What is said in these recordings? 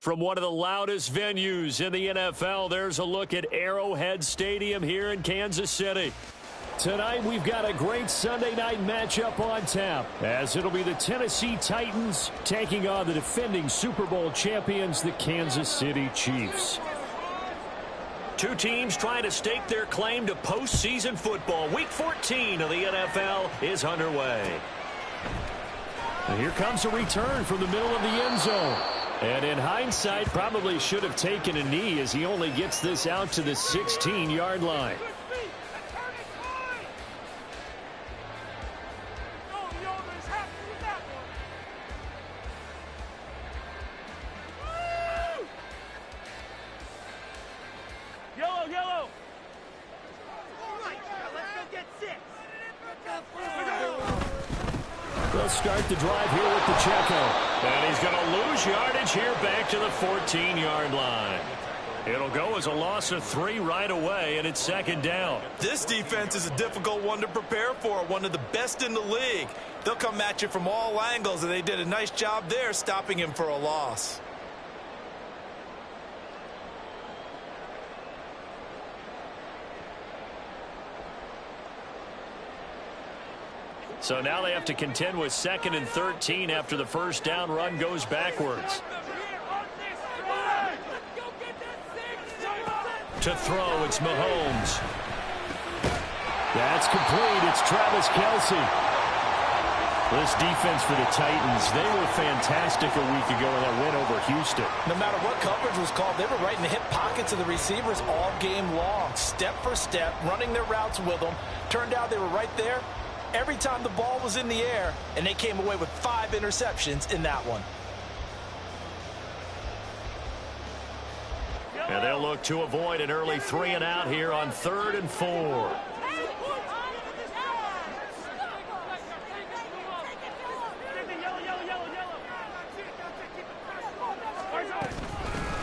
From one of the loudest venues in the NFL, there's a look at Arrowhead Stadium here in Kansas City. Tonight, we've got a great Sunday night matchup on tap, as it'll be the Tennessee Titans taking on the defending Super Bowl champions, the Kansas City Chiefs. Two teams trying to stake their claim to postseason football. Week 14 of the NFL is underway. And here comes a return from the middle of the end zone. And in hindsight, probably should have taken a knee as he only gets this out to the 16-yard line. They'll start the drive here with Pacheco. And he's going to lose yardage here back to the 14-yard line. It'll go as a loss of 3 right away, and it's second down. This defense is a difficult one to prepare for, one of the best in the league. They'll come at you from all angles, and they did a nice job there stopping him for a loss. So now they have to contend with 2nd and 13 after the first down run goes backwards. To throw, it's Mahomes. That's complete. It's Travis Kelce. This defense for the Titans, they were fantastic a week ago in that win over Houston. No matter what coverage was called, they were right in the hip pockets of the receivers all game long. Step for step, running their routes with them. Turned out they were right there every time the ball was in the air, and they came away with 5 interceptions in that one. And they'll look to avoid an early 3-and-out here on 3rd and 4.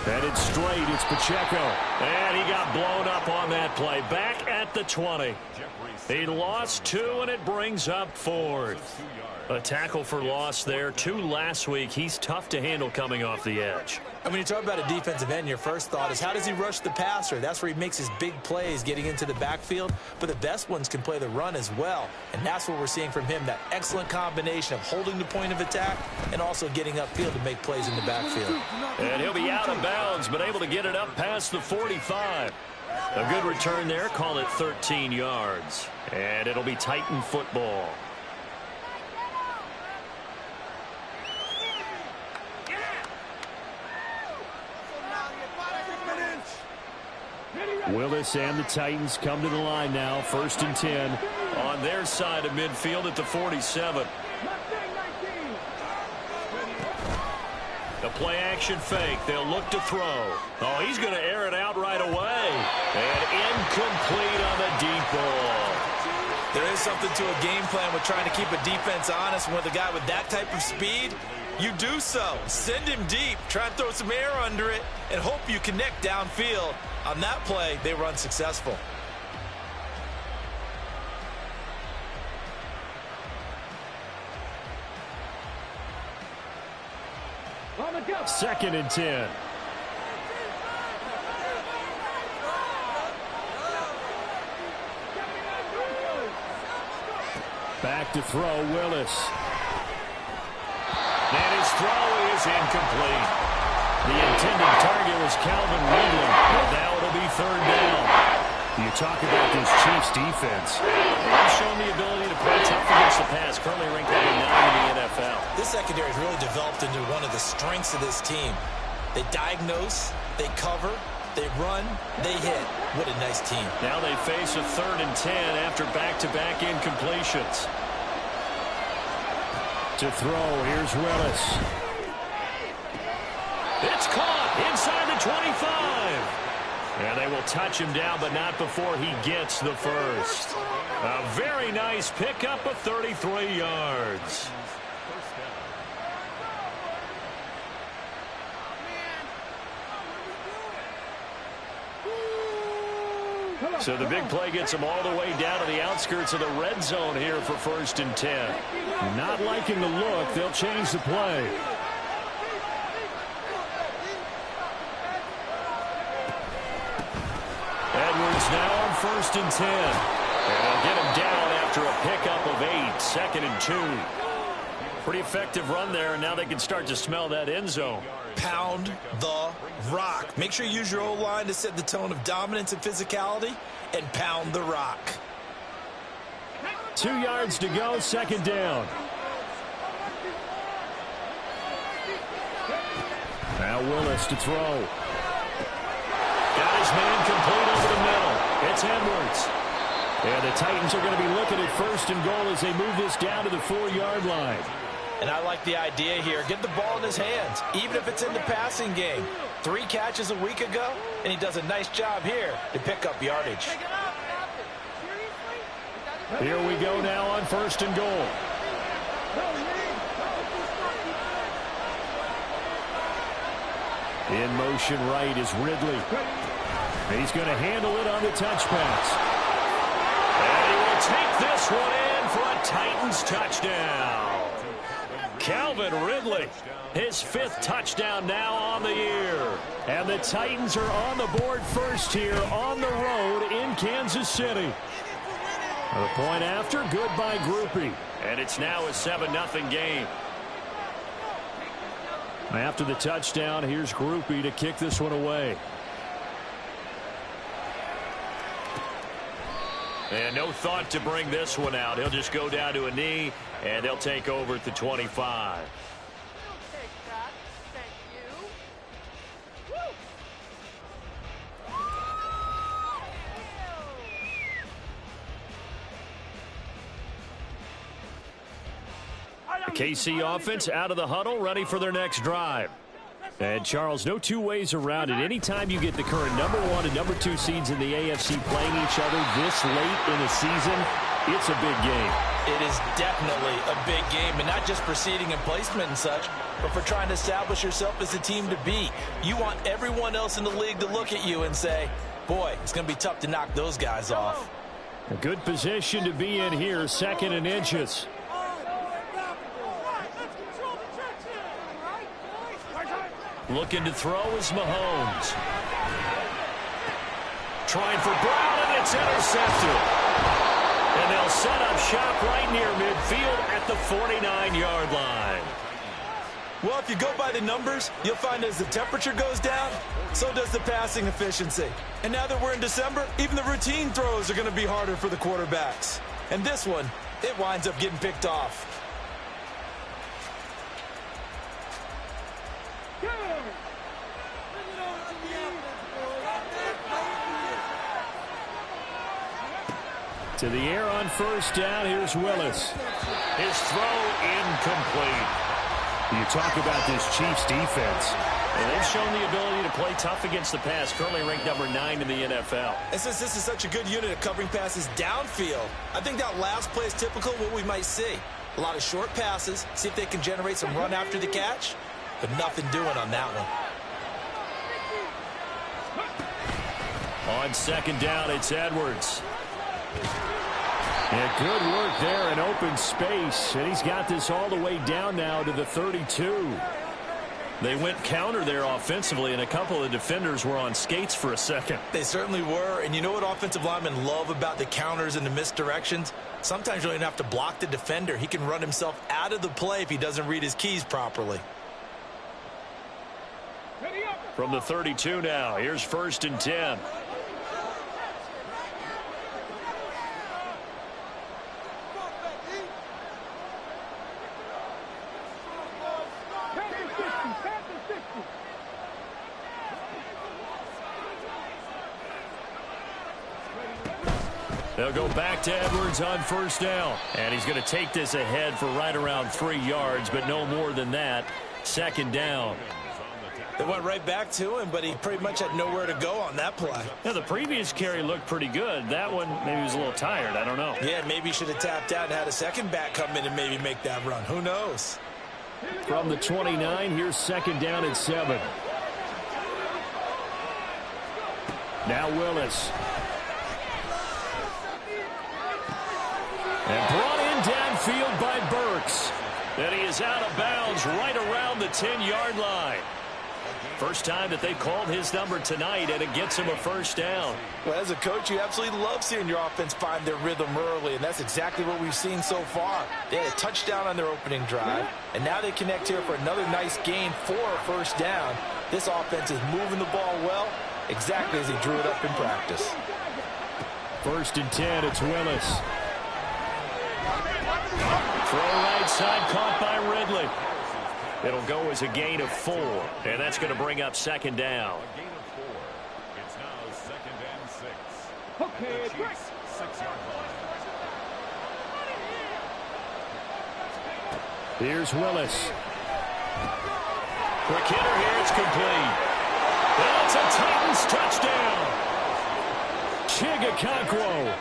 Headed straight, it's Pacheco. And he got blown up on that play. Back at the 20. He lost 2, and it brings up 4th. A tackle for loss there. 2 last week. He's tough to handle coming off the edge. And when you talk about a defensive end, your first thought is, how does he rush the passer? That's where he makes his big plays getting into the backfield. But the best ones can play the run as well. And that's what we're seeing from him, that excellent combination of holding the point of attack and also getting upfield to make plays in the backfield. And he'll be out of bounds, but able to get it up past the 45. A good return there. Call it 13 yards. And it'll be Titan football. Willis and the Titans come to the line now. 1st and 10 on their side of midfield at the 47. The play action fake. They'll look to throw. Oh, he's going to air it out right away. And incomplete on the deep ball. There is something to a game plan with trying to keep a defense honest. And with a guy with that type of speed, you do so. Send him deep. Try and throw some air under it and hope you connect downfield. On that play, they were unsuccessful. Second and 10. Back to throw, Willis. And his throw is incomplete. The intended target was Calvin Ridley. And now it'll be 3rd down. You talk about this Chiefs defense. They've shown the ability to play tough against the pass. Currently ranked number 9 in the NFL. This secondary has really developed into one of the strengths of this team. They diagnose, they cover, they run, they hit. What a nice team. Now they face a 3rd and 10 after back-to-back incompletions. To throw, here's Willis. It's caught inside the 25. And they will touch him down, but not before he gets the first. A very nice pickup of 33 yards. So the big play gets them all the way down to the outskirts of the red zone here for 1st and 10. Not liking the look, they'll change the play. now on 1st and 10. And they'll get him down after a pickup of 8, 2nd and 2. Pretty effective run there, and now they can start to smell that end zone. Pound the rock. Make sure you use your O-line to set the tone of dominance and physicality, and pound the rock. 2 yards to go, 2nd down. Now Willis to throw. Got his man complete over the middle. It's Edwards. And the Titans are going to be looking at 1st and goal as they move this down to the 4-yard line. And I like the idea here. Get the ball in his hands, even if it's in the passing game. 3 catches a week ago, and he does a nice job here to pick up yardage. Here we go now on 1st and goal. In motion right is Ridley. He's going to handle it on the touch pass. And he will take this one in for a Titans touchdown. Calvin Ridley, his 5th touchdown now on the year. And the Titans are on the board first here on the road in Kansas City. The point after, good by Groupie. And it's now a 7-0 game. After the touchdown, here's Groupie to kick this one away. And no thought to bring this one out. He'll just go down to a knee, and they'll take over at the 25. KC offense out of the huddle, ready for their next drive. And, Charles, no 2 ways around it. Anytime you get the current #1 and #2 seeds in the AFC playing each other this late in the season, it's a big game. It is definitely a big game, and not just for seeding and placement and such, but for trying to establish yourself as a team to beat. You want everyone else in the league to look at you and say, boy, it's going to be tough to knock those guys off. A good position to be in here, 2nd and inches. Looking to throw is Mahomes. Trying for Brown, and it's intercepted. And they'll set up shop right near midfield at the 49-yard line. Well, if you go by the numbers, you'll find as the temperature goes down, so does the passing efficiency. And now that we're in December, even the routine throws are going to be harder for the quarterbacks. And this one, it winds up getting picked off. To the air on 1st down, here's Willis. His throw incomplete. You talk about this Chiefs defense. And they've shown the ability to play tough against the pass, currently ranked #9 in the NFL. And since this is such a good unit of covering passes downfield, I think that last play is typical of what we might see. A lot of short passes, see if they can generate some run after the catch, but nothing doing on that one. On 2nd down, it's Edwards. And good work there in open space. And he's got this all the way down now to the 32. They went counter there offensively, and a couple of defenders were on skates for a second. They certainly were. And you know what offensive linemen love about the counters and the misdirections? Sometimes you don't even have to block the defender. He can run himself out of the play if he doesn't read his keys properly. From the 32 now, here's 1st and 10. They'll go back to Edwards on 1st down. And he's going to take this ahead for right around 3 yards, but no more than that. 2nd down. They went right back to him, but he pretty much had nowhere to go on that play. Yeah, the previous carry looked pretty good. That one, maybe he was a little tired. I don't know. Yeah, maybe he should have tapped out and had a second back come in and maybe make that run. Who knows? From the 29, here's 2nd down and 7. Now Willis. And brought in downfield by Burks. And he is out of bounds right around the 10-yard line. First time that they called his number tonight, and it gets him a first down. Well, as a coach, you absolutely love seeing your offense find their rhythm early, and that's exactly what we've seen so far. They had a touchdown on their opening drive, and now they connect here for another nice gain for a first down. This offense is moving the ball well, exactly as he drew it up in practice. 1st and 10, it's Willis. Throw right side, caught by Ridley. It'll go as a gain of 4, and that's going to bring up 2nd down. A gain of 4. It's now 2nd and 6. Okay, the Chiefs, 6-yard line. Here's Willis. Quick hitter here, it's complete. That's a Titans touchdown. Chigakonkwo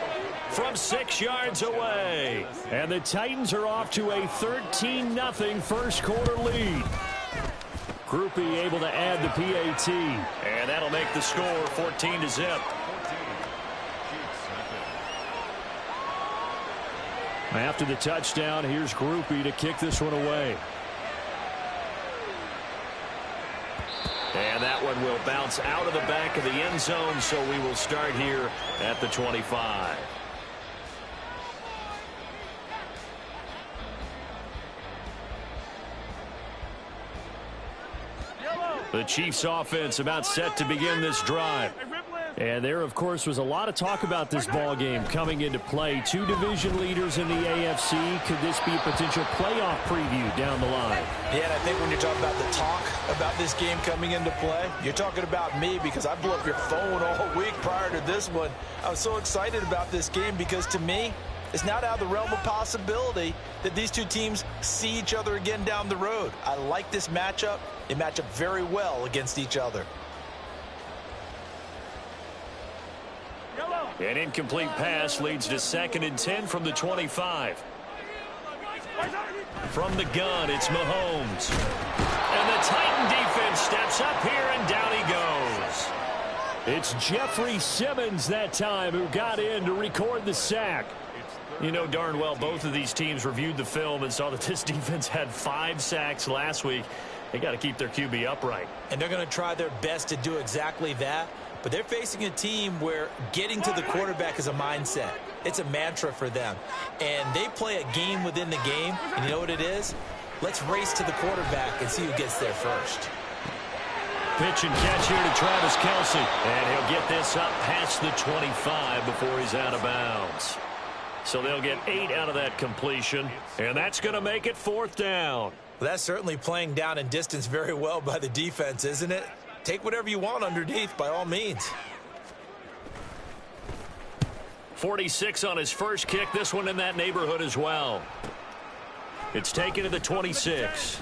from 6 yards away. And the Titans are off to a 13-0 first quarter lead. Groupie able to add the PAT. And that'll make the score 14-0. After the touchdown, here's Groupie to kick this one away. And that one will bounce out of the back of the end zone, so we will start here at the 25. The Chiefs offense about set to begin this drive. And there, of course, was a lot of talk about this ball game coming into play. 2 division leaders in the AFC. Could this be a potential playoff preview down the line? Yeah, and I think when you're talking about the talk about this game coming into play, you're talking about me because I blew up your phone all week prior to this one. I was so excited about this game because, to me, it's not out of the realm of possibility that these two teams see each other again down the road. I like this matchup. They match up very well against each other. An incomplete pass leads to 2nd and 10 from the 25. From the gun, it's Mahomes. And the Titan defense steps up here, and down he goes. It's Jeffrey Simmons that time who got in to record the sack. You know darn well both of these teams reviewed the film and saw that this defense had 5 sacks last week. They got to keep their QB upright. And they're going to try their best to do exactly that. But they're facing a team where getting to the quarterback is a mindset. It's a mantra for them. And they play a game within the game. And you know what it is? Let's race to the quarterback and see who gets there first. Pitch and catch here to Travis Kelce. And he'll get this up past the 25 before he's out of bounds. So they'll get 8 out of that completion. And that's going to make it 4th down. Well, that's certainly playing down in distance very well by the defense, isn't it? Take whatever you want underneath, by all means. 46 on his first kick. This one in that neighborhood as well. It's taken to the 26.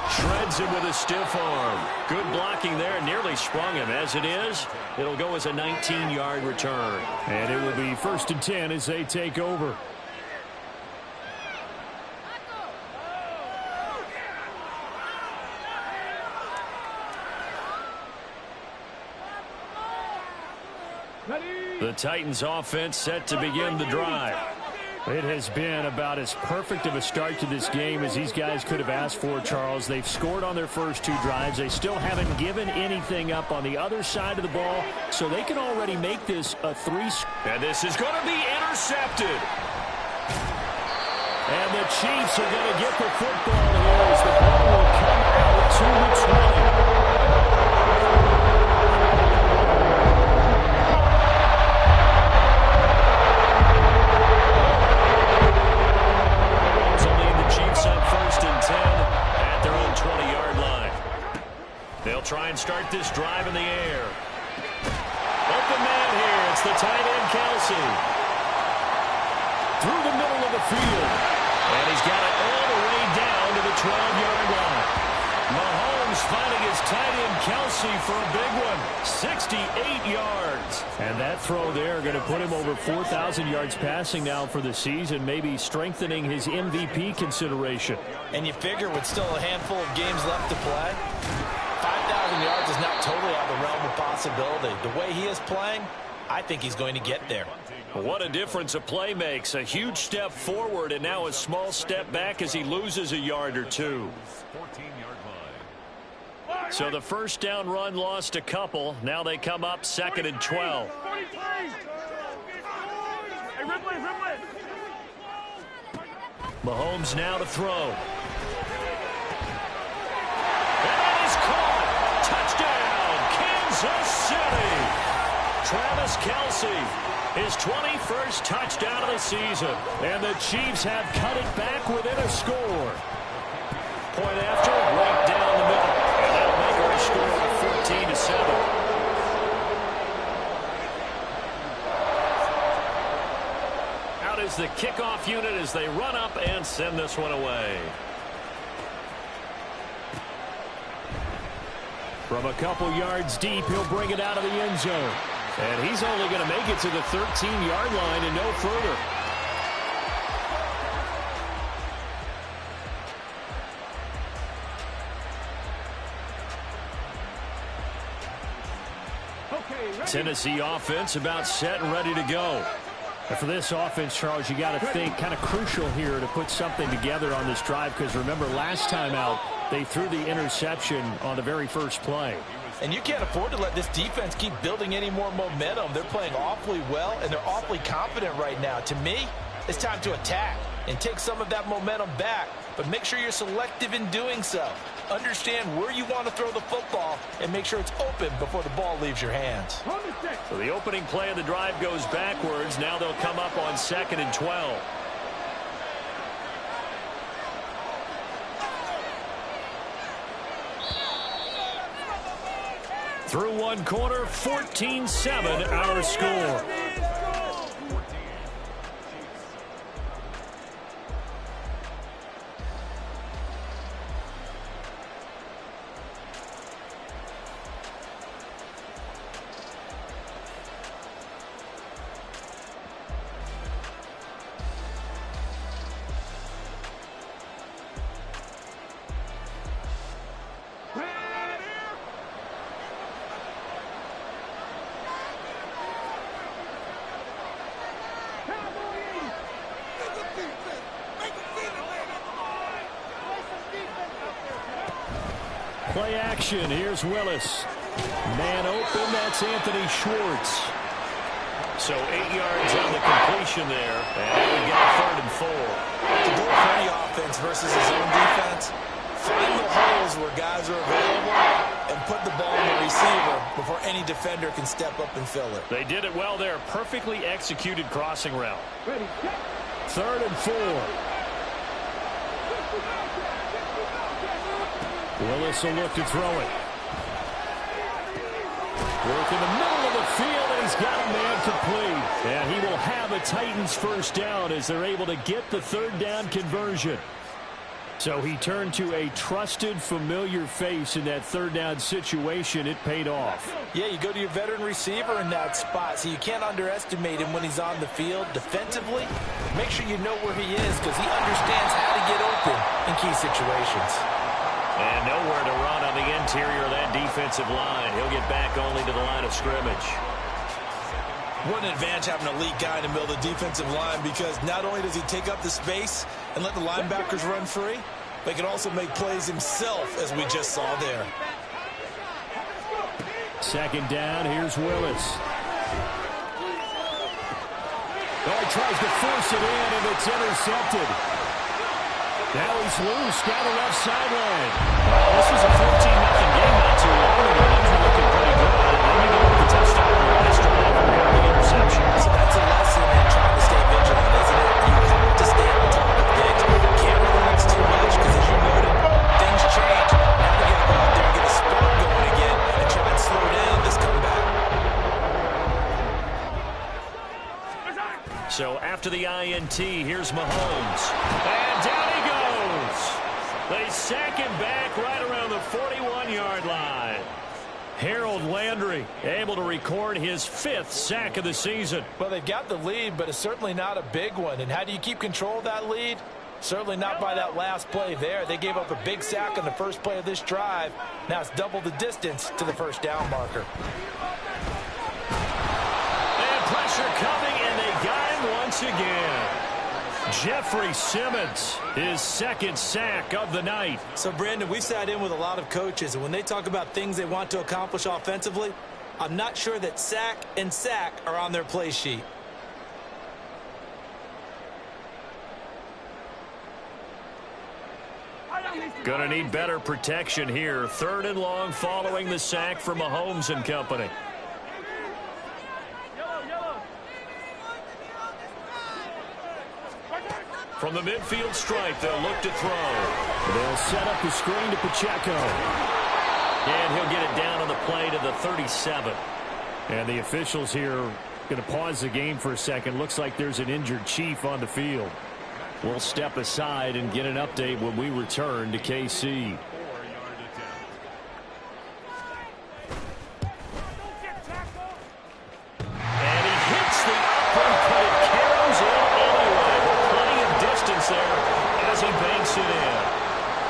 Shreds him with a stiff arm. Good blocking there. Nearly sprung him. As it is, it'll go as a 19-yard return. And it will be 1st and 10 as they take over. The Titans offense set to begin the drive. It has been about as perfect of a start to this game as these guys could have asked for, Charles. They've scored on their first 2 drives. They still haven't given anything up on the other side of the ball, so they can already make this a 3. And this is going to be intercepted. And the Chiefs are going to get the football here as the ball will come out to the 20. Try and start this drive in the air. Open man here. It's the tight end, Kelce. Through the middle of the field. And he's got it all the way down to the 12-yard line. Mahomes finding his tight end, Kelce, for a big one. 68 yards. And that throw there going to put him over 4,000 yards passing now for the season, maybe strengthening his MVP consideration. And you figure with still a handful of games left to play, 5,000 yards is not totally out of the realm of possibility. The way he is playing, I think he's going to get there. What a difference a play makes. A huge step forward and now a small step back as he loses a yard or 2. 14-yard line. So the first down run lost a couple. Now they come up 2nd and 12. Mahomes now to throw. And that is caught. Touchdown, Kansas City. Travis Kelce, his 21st touchdown of the season. And the Chiefs have cut it back within a score. Point after, right down the middle. And that'll make our score 14-7. Is the kickoff unit as they run up and send this one away. From a couple yards deep, he'll bring it out of the end zone. And he's only going to make it to the 13-yard line and no further. Tennessee offense about set and ready to go. And for this offense, Charles, you got to think kind of crucial here to put something together on this drive, because remember last time out they threw the interception on the very first play. And you can't afford to let this defense keep building any more momentum. They're playing awfully well, and they're awfully confident right now. To me, it's time to attack and take some of that momentum back, but make sure you're selective in doing so. Understand where you want to throw the football and make sure it's open before the ball leaves your hands. So the opening play of the drive goes backwards. Now they'll come up on 2nd and 12. Through one quarter, 14-7 our score. Play action. Here's Willis. Man open. That's Anthony Schwartz. So 8 yards on the completion there. And we get a 3rd and 4. To do it for any offense versus his own defense, find the holes where guys are available and put the ball in the receiver before any defender can step up and fill it. They did it well there. Perfectly executed crossing route. 3rd and 4. Willis will look to throw it. Work in the middle of the field, and he's got a man complete. And he will have a Titans first down as they're able to get the 3rd down conversion. So he turned to a trusted, familiar face in that 3rd down situation. It paid off. Yeah, you go to your veteran receiver in that spot, so you can't underestimate him when he's on the field. Defensively, make sure you know where he is, because he understands how to get open in key situations. And nowhere to run on the interior of that defensive line. He'll get back only to the line of scrimmage. What an advantage having an elite guy in the middle of the defensive line, because not only does he take up the space and let the linebackers run free, but he can also make plays himself, as we just saw there. 2nd down, here's Willis. Oh, he tries to force it in, and it's intercepted. Now he's loose down the left sideline. This was a 14-0 game not too long ago. Things were looking pretty good. And then you go with the touchdown last drive and now the interception. So that's a lesson in trying to stay vigilant, isn't it? You have to stay on top of things. Can't relax too much, because as you noted, things change. Now you got to go out there and get a spark going again and try and slow down this comeback. So after the INT, here's Mahomes. And down he goes. They sack him back right around the 41-yard line. Harold Landry able to record his 5th sack of the season. Well, they've got the lead, but it's certainly not a big one. And how do you keep control of that lead? Certainly not by that last play there. They gave up a big sack on the first play of this drive. Now it's double the distance to the first down marker. And pressure coming, and they got him once again. Jeffrey Simmons, his second sack of the night. So, Brandon, we sat in with a lot of coaches, and when they talk about things they want to accomplish offensively, I'm not sure that sack and sack are on their play sheet. Gonna need better protection here. 3rd and long following the sack from Mahomes and company. From the midfield stripe, they'll look to throw. They'll set up the screen to Pacheco. And he'll get it down on the play to the 37. And the officials here going to pause the game for a second. Looks like there's an injured Chief on the field. We'll step aside and get an update when we return to KC. And he hits the upper, but it carries in anyway. Plenty of distance there as he banks it in.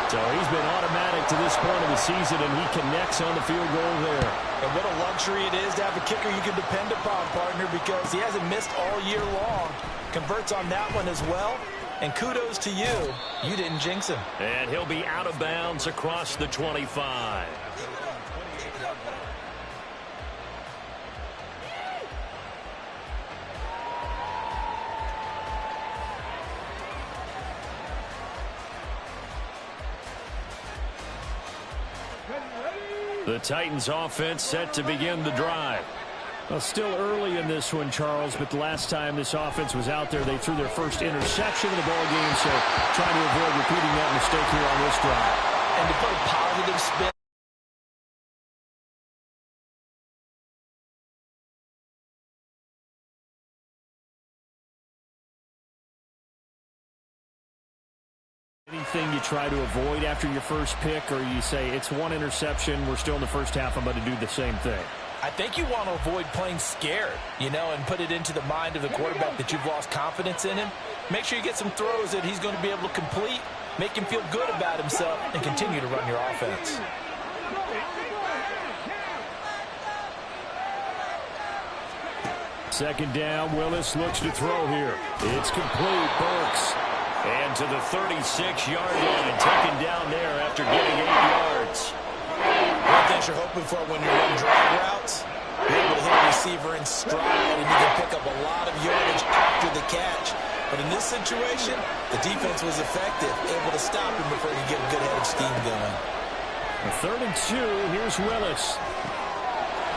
So he's been automatic to this point of the season, and he connects on the field goal there. And what a luxury it is to have a kicker you can depend upon, partner, because he hasn't missed all year long. Converts on that one as well. And kudos to you. You didn't jinx him. And he'll be out of bounds across the 25. The Titans offense set to begin the drive. Well, still early in this one, Charles, but the last time this offense was out there, they threw their first interception of the ball game, so trying to avoid repeating that mistake here on this drive. And to put a positive spin. Anything you try to avoid after your first pick, or you say it's one interception, we're still in the first half, I'm going to do the same thing? I think you want to avoid playing scared, and put it into the mind of the quarterback that you've lost confidence in him. Make sure you get some throws that he's going to be able to complete, make him feel good about himself, and continue to run your offense. Second down, Willis looks to throw here. It's complete, Burks. And to the 36-yard line, taken down there after getting 8 yards. One thing you're hoping for when you run drag routes, you're able to hit a receiver in stride, and you can pick up a lot of yardage after the catch. But in this situation, the defense was effective, able to stop him before he could get a good head of steam going. 3rd and 2, here's Willis.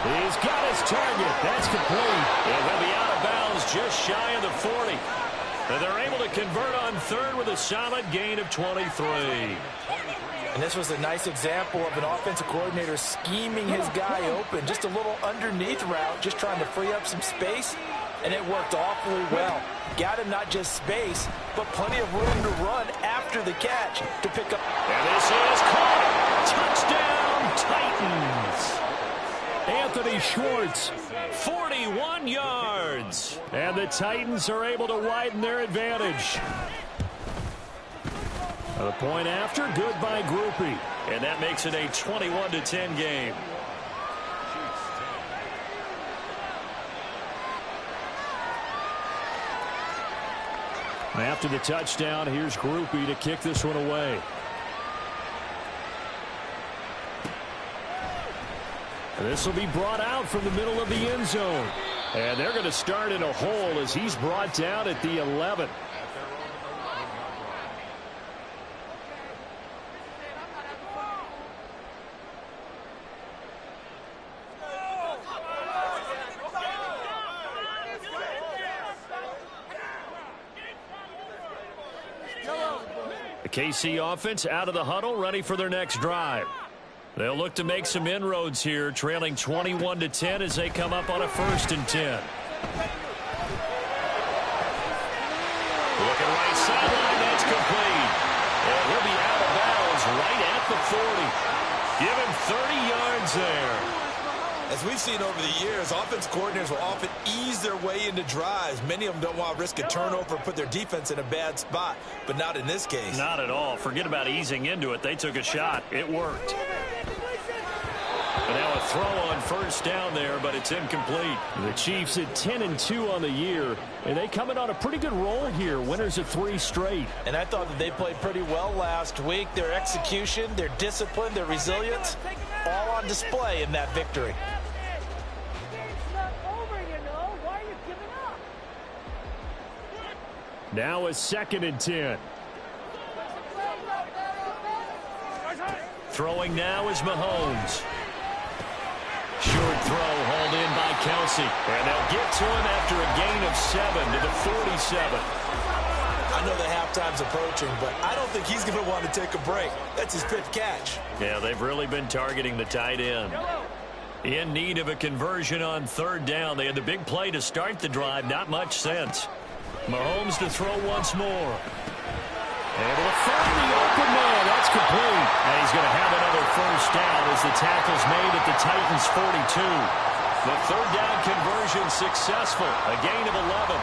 He's got his target. That's complete. And he'll be out of bounds just shy of the 40. And they're able to convert on 3rd with a solid gain of 23. And this was a nice example of an offensive coordinator scheming his guy open. Just a little underneath route, just trying to free up some space, and it worked awfully well. Got him not just space, but plenty of room to run after the catch to pick up. And this is caught. Touchdown, Titans. Anthony Schwartz, 41 yards. And the Titans are able to widen their advantage. The point after, good by Groupie. And that makes it a 21-10 game. After the touchdown, here's Groupie to kick this one away. This will be brought out from the middle of the end zone. And they're going to start in a hole as he's brought down at the 11. The KC offense out of the huddle, ready for their next drive. They'll look to make some inroads here, trailing 21-10 as they come up on a 1st and 10. Looking right sideline, that's complete. And he'll be out of bounds right at the 40. Give him 30 yards there. As we've seen over the years, offense coordinators will often ease their way into drives. Many of them don't want to risk a turnover and put their defense in a bad spot, but not in this case. Not at all. Forget about easing into it. They took a shot. It worked. But now a A throw on first down there, but it's incomplete. The Chiefs at 10-2 on the year, and they coming on a pretty good roll here. Winners of 3 straight. And I thought that they played pretty well last week. Their execution, their discipline, their resilience, all on display in that victory. Now a 2nd and 10. Throwing now is Mahomes. Short throw hauled in by Kelsey. And they'll get to him after a gain of 7 to the 47. I know the halftime's approaching, but I don't think he's going to want to take a break. That's his 5th catch. Yeah, they've really been targeting the tight end. In need of a conversion on 3rd down. They had the big play to start the drive. Not much sense. Mahomes to throw once more. Able to find the open man. That's complete. And he's going to have another first down as the tackle's made at the Titans' 42. The 3rd down conversion successful. A gain of 11.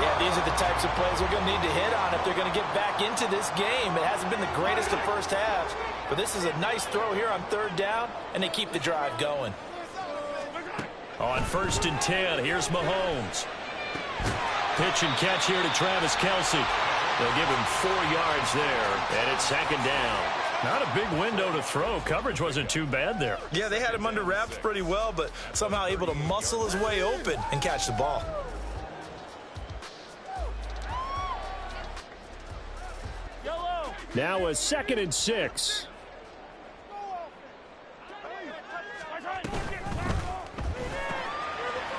Yeah, these are the types of plays they're going to need to hit on if they're going to get back into this game. It hasn't been the greatest of first halves, but this is a nice throw here on 3rd down, and they keep the drive going. On 1st and 10, here's Mahomes. Pitch and catch here to Travis Kelsey. They'll give him 4 yards there, and it's 2nd down. Not a big window to throw. Coverage wasn't too bad there. Yeah, they had him under wraps pretty well, but somehow able to muscle his way open and catch the ball. Now a 2nd and 6.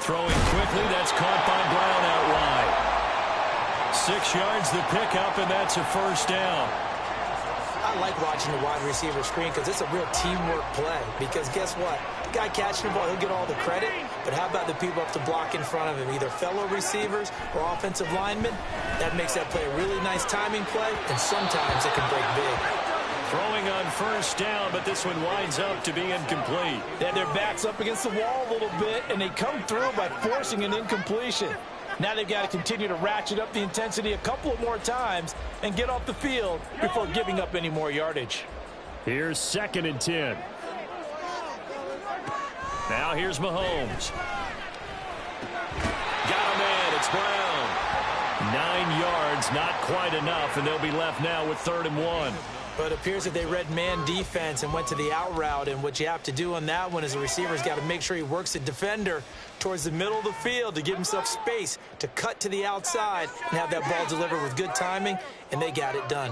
Throwing quickly, that's caught by Brown out wide. 6 yards the pickup, and that's a first down. I like watching the wide receiver screen because it's a real teamwork play. Because guess what? The guy catching the ball, he'll get all the credit. But how about the people up to block in front of him, either fellow receivers or offensive linemen? That makes that play a really nice timing play, and sometimes it can break big. Throwing on first down, but this one winds up to be incomplete. Then their back's up against the wall a little bit, and they come through by forcing an incompletion. Now they've got to continue to ratchet up the intensity a couple of more times and get off the field before giving up any more yardage. Here's 2nd and 10. Now here's Mahomes. Got a man. It's Brown. 9 yards, not quite enough, and they'll be left now with 3rd and 1. But it appears that they read man defense and went to the out route, and what you have to do on that one is the receiver's got to make sure he works the defender towards the middle of the field to give himself space to cut to the outside and have that ball delivered with good timing, and they got it done.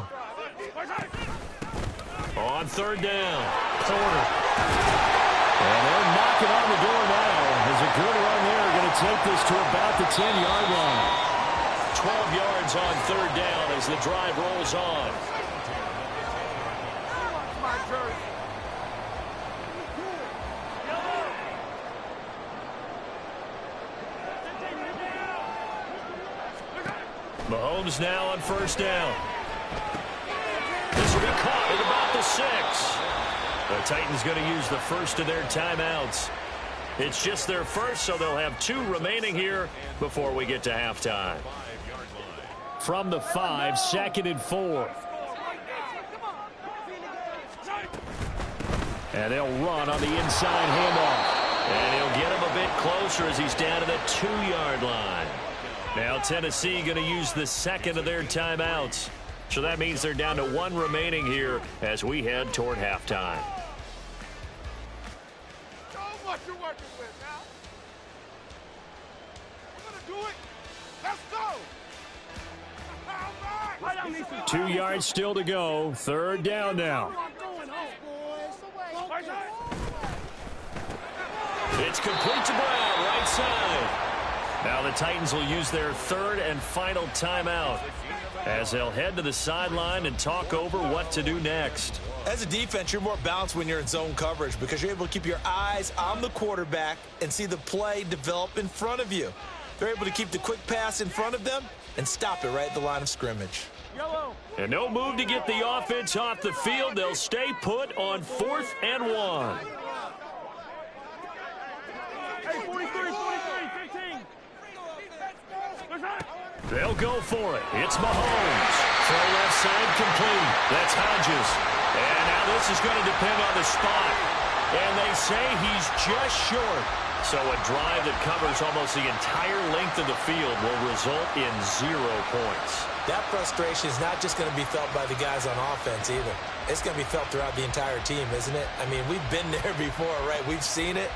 On 3rd down, Porter. And they're knocking on the door now. There's a good run there, going to take this to about the 10-yard line. 12 yards on 3rd down as the drive rolls on. Mahomes now on 1st down. This will be caught at about the 6. The Titans going to use the first of their timeouts. It's just their first, so they'll have 2 remaining here before we get to halftime. From the 5, 2nd and 4. And they'll run on the inside handoff. And he'll get him a bit closer as he's down to the 2-yard line. Now Tennessee going to use the 2nd of their timeouts. So that means they're down to 1 remaining here as we head toward halftime. Show them what you're working with now. We're going to do it. Let's go. 2 yards still to go. 3rd down now. It's complete to Brown, right side. Now the Titans will use their 3rd and final timeout as they'll head to the sideline and talk over what to do next. As a defense, you're more balanced when you're in zone coverage because you're able to keep your eyes on the quarterback and see the play develop in front of you. They're able to keep the quick pass in front of them and stop it right at the line of scrimmage. And no move to get the offense off the field. They'll stay put on 4th and 1. They'll go for it. It's Mahomes. Throw left side complete. That's Hodges. And now this is going to depend on the spot. And they say he's just short. So a drive that covers almost the entire length of the field will result in 0 points. That frustration is not just going to be felt by the guys on offense either. It's going to be felt throughout the entire team, isn't it? I mean, we've been there before, right? We've seen it.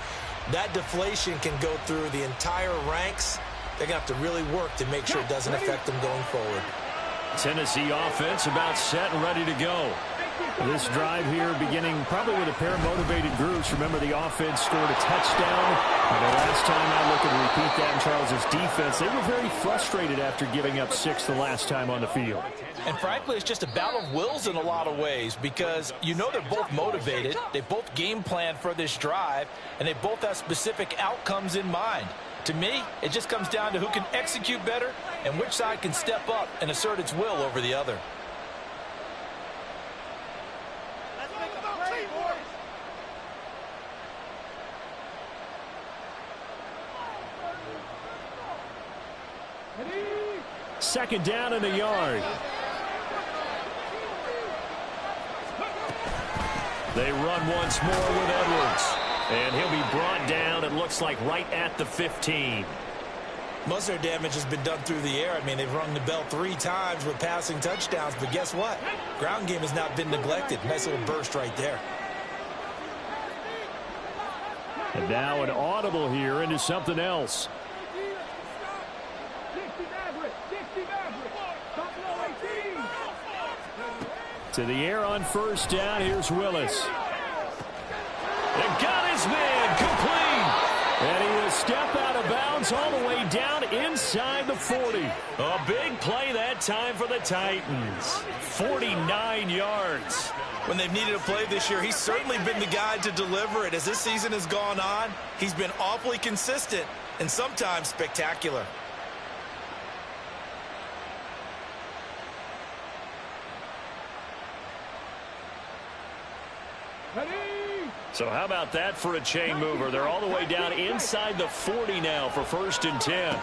That deflation can go through the entire ranks. They're going to have to really work to make sure it doesn't affect them going forward. Tennessee offense about set and ready to go. This drive here beginning probably with a pair of motivated groups. Remember, the offense scored a touchdown. And the last time I look and repeat that in Charles's defense, they were very frustrated after giving up 6 the last time on the field. And frankly, it's just a battle of wills in a lot of ways because you know they're both motivated. They both game plan for this drive, and they both have specific outcomes in mind. To me, it just comes down to who can execute better and which side can step up and assert its will over the other. Second down and a yard. They run once more with Edwards. And he'll be brought down, it looks like, right at the 15. Most of their damage has been done through the air. I mean, they've rung the bell 3 times with passing touchdowns. But guess what? Ground game has not been neglected. Nice little burst right there. And now an audible here into something else. To the air on first down. Here's Willis. They got his man complete. And he will step out of bounds all the way down inside the 40. A big play that time for the Titans. 49 yards. When they've needed a play this year, he's certainly been the guy to deliver it. As this season has gone on, he's been awfully consistent and sometimes spectacular. So how about that for a chain mover? They're all the way down inside the 40 now for 1st and 10.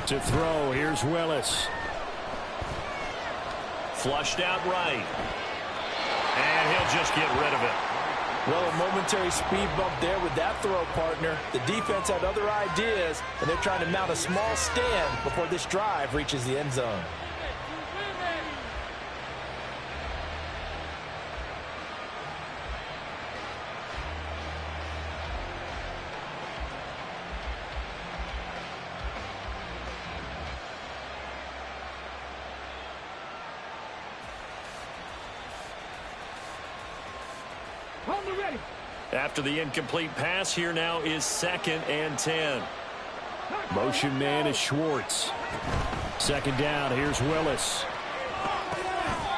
To throw, here's Willis. Flushed out right. And he'll just get rid of it. Well, a momentary speed bump there with that throw, partner. The defense had other ideas, and they're trying to mount a small stand before this drive reaches the end zone. After the incomplete pass, here now is 2nd and 10. Motion man is Schwartz. 2nd down, here's Willis.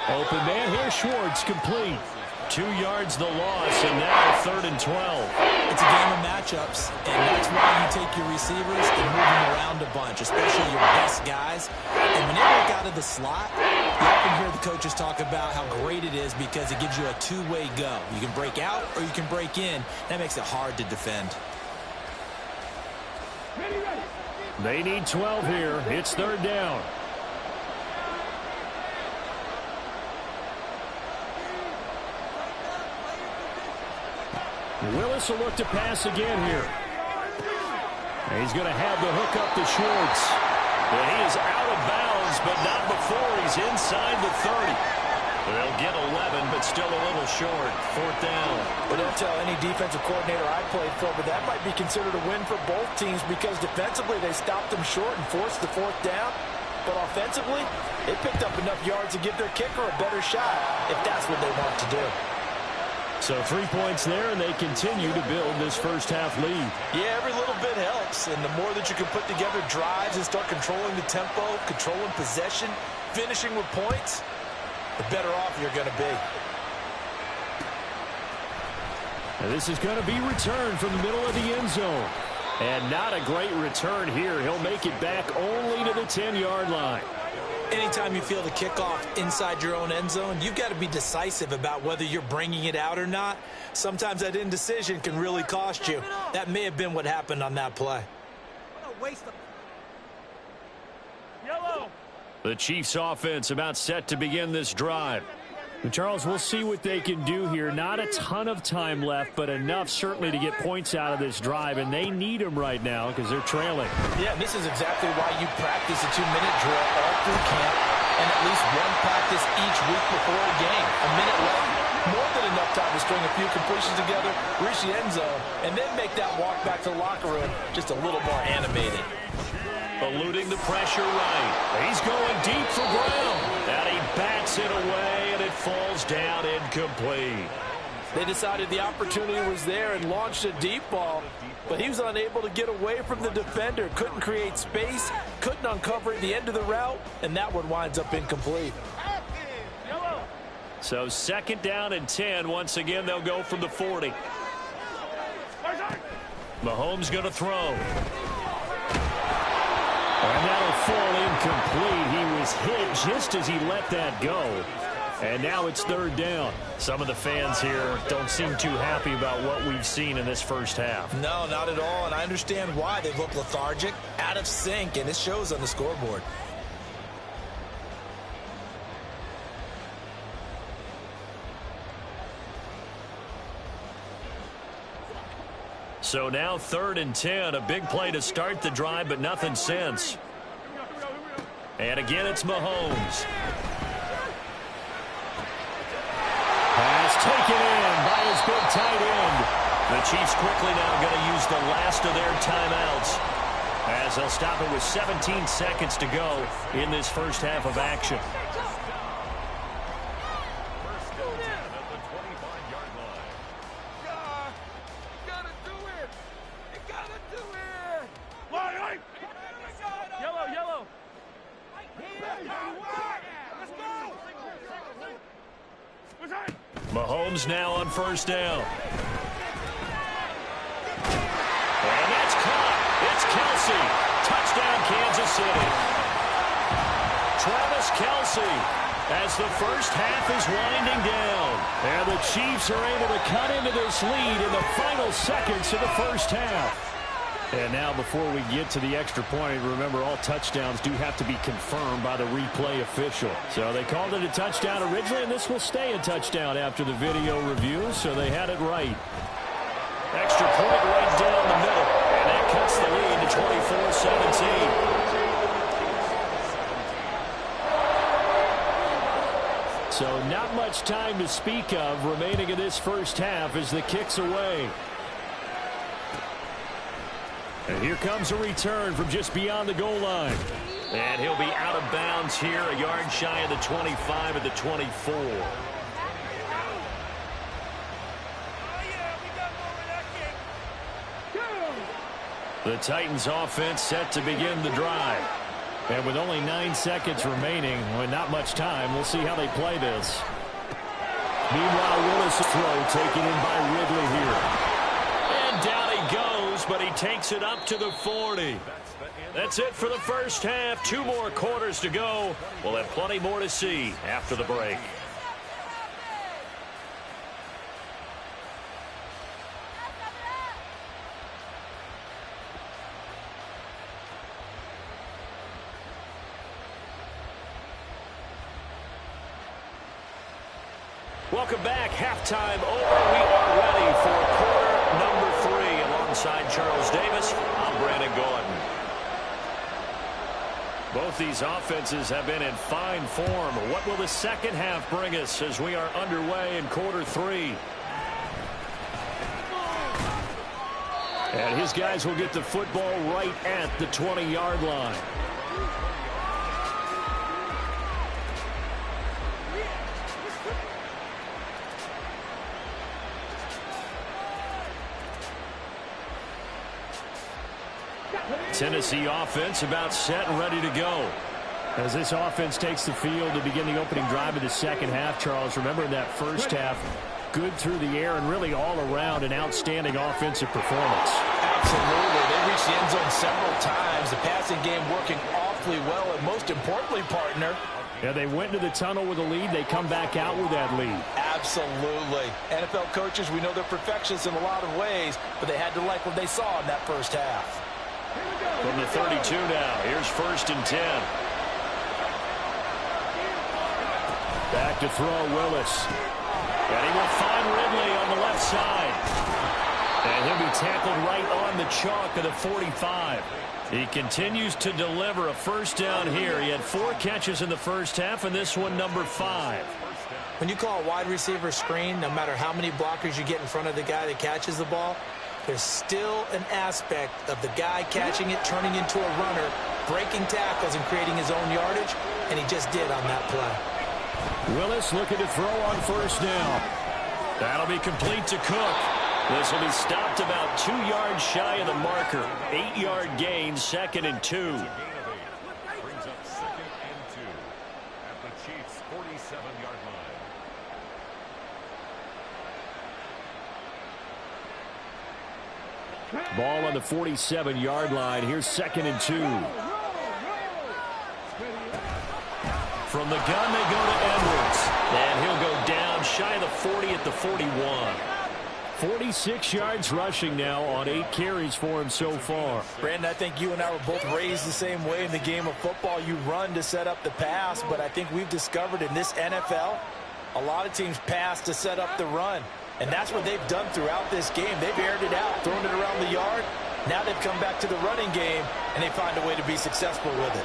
Open man, here's Schwartz, complete. 2 yards the loss, and now 3rd and 12. It's a game of matchups, and that's why you take your receivers and move them around a bunch, especially your best guys. And when they work out of the slot, you often hear the coaches talk about how great it is because it gives you a two-way go. You can break out or you can break in. That makes it hard to defend. They need 12 here. It's 3rd down. Willis will look to pass again here. And he's going to have the hook up to Schwartz. And he is out of bounds, but not before he's inside the 30. They'll get 11, but still a little short. 4th down. But don't tell any defensive coordinator I played for, but that might be considered a win for both teams because defensively they stopped them short and forced the 4th down. But offensively, they picked up enough yards to give their kicker a better shot if that's what they want to do. So 3 points there, and they continue to build this first half lead. Yeah, every little bit helps, and the more that you can put together drives and start controlling the tempo, controlling possession, finishing with points, the better off you're going to be. And this is going to be returned from the middle of the end zone. And not a great return here. He'll make it back only to the 10-yard line. Anytime you feel the kickoff inside your own end zone, you've got to be decisive about whether you're bringing it out or not. Sometimes that indecision can really cost you. That may have been what happened on that play. The Chiefs offense about set to begin this drive. Charles, we'll see what they can do here. Not a ton of time left, but enough certainly to get points out of this drive, and they need them right now because they're trailing. Yeah, and this is exactly why you practice a 2-minute drill all through camp and at least one practice each week before a game. A minute left, more than enough time to string a few completions together, reach the end zone, and then make that walk back to the locker room just a little more animated. Eluding the pressure right. He's going deep for ground. And he bats it away, and it falls down incomplete. They decided the opportunity was there and launched a deep ball, but he was unable to get away from the defender. Couldn't create space, couldn't uncover the end of the route, and that one winds up incomplete. So 2nd down and 10. Once again, they'll go from the 40. Mahomes going to throw. And that'll fall incomplete. He was hit just as he let that go. And now it's 3rd down. Some of the fans here don't seem too happy about what we've seen in this first half. No, not at all, and I understand why. They look lethargic, out of sync, and it shows on the scoreboard. So now 3rd and 10. A big play to start the drive, but nothing since. And again, it's Mahomes. Pass taken in by his big tight end. The Chiefs quickly now going to use the last of their timeouts, as they'll stop it with 17 seconds to go in this first half of action. Mahomes now on 1st down. And that's caught. It's Kelsey. Touchdown, Kansas City. Travis Kelsey, as the first half is winding down. And the Chiefs are able to cut into this lead in the final seconds of the first half. And now before we get to the extra point, remember all touchdowns do have to be confirmed by the replay official. So they called it a touchdown originally, and this will stay a touchdown after the video review, so they had it right. Extra point right down the middle, and that cuts the lead to 24-17. So not much time to speak of remaining in this first half as the kick's away. And here comes a return from just beyond the goal line. And he'll be out of bounds here, a yard shy of the 25 at the 24. The Titans offense set to begin the drive. And with only 9 seconds remaining, with not much time, we'll see how they play this. Meanwhile, Willis' throw taken in by Ridley here. And down he goes, but he takes it up to the 40. That's it for the first half. 2 more quarters to go. We'll have plenty more to see after the break. Welcome back. Halftime over. We are ready for quarter number 3. Alongside Charles Davis, I'm Brandon Gordon. Both these offenses have been in fine form. What will the second half bring us as we are underway in quarter 3? And his guys will get the football right at the 20-yard line. Tennessee offense about set and ready to go. As this offense takes the field to begin the opening drive of the second half, Charles, remember in that first half, good through the air and really all around an outstanding offensive performance. Absolutely. They reached the end zone several times. The passing game working awfully well, and most importantly, partner, yeah, they went into the tunnel with a lead. They come back out with that lead. Absolutely. NFL coaches, we know they're perfectionists in a lot of ways, but they had to like what they saw in that first half. From the 32 now, here's 1st and 10. Back to throw, Willis. And he will find Ridley on the left side. And he'll be tackled right on the chalk of the 45. He continues to deliver a first down here. He had 4 catches in the first half, and this one number 5. When you call a wide receiver screen, no matter how many blockers you get in front of the guy that catches the ball, there's still an aspect of the guy catching it, turning into a runner, breaking tackles and creating his own yardage, and he just did on that play. Willis looking to throw on first down. That'll be complete to Cook. This will be stopped about 2 yards shy of the marker. 8-yard gain, 2nd and 2. Brings up 2nd and 2 at the Chiefs' 47-yard line. Ball on the 47-yard line. Here's 2nd and 2. From the gun, they go to Edwards. And he'll go down shy of the 40 at the 41. 46 yards rushing now on 8 carries for him so far. Brandon, I think you and I were both raised the same way in the game of football. You run to set up the pass, but I think we've discovered in this NFL, a lot of teams pass to set up the run. And that's what they've done throughout this game. They've aired it out, thrown it around the yard. Now they've come back to the running game, and they find a way to be successful with it.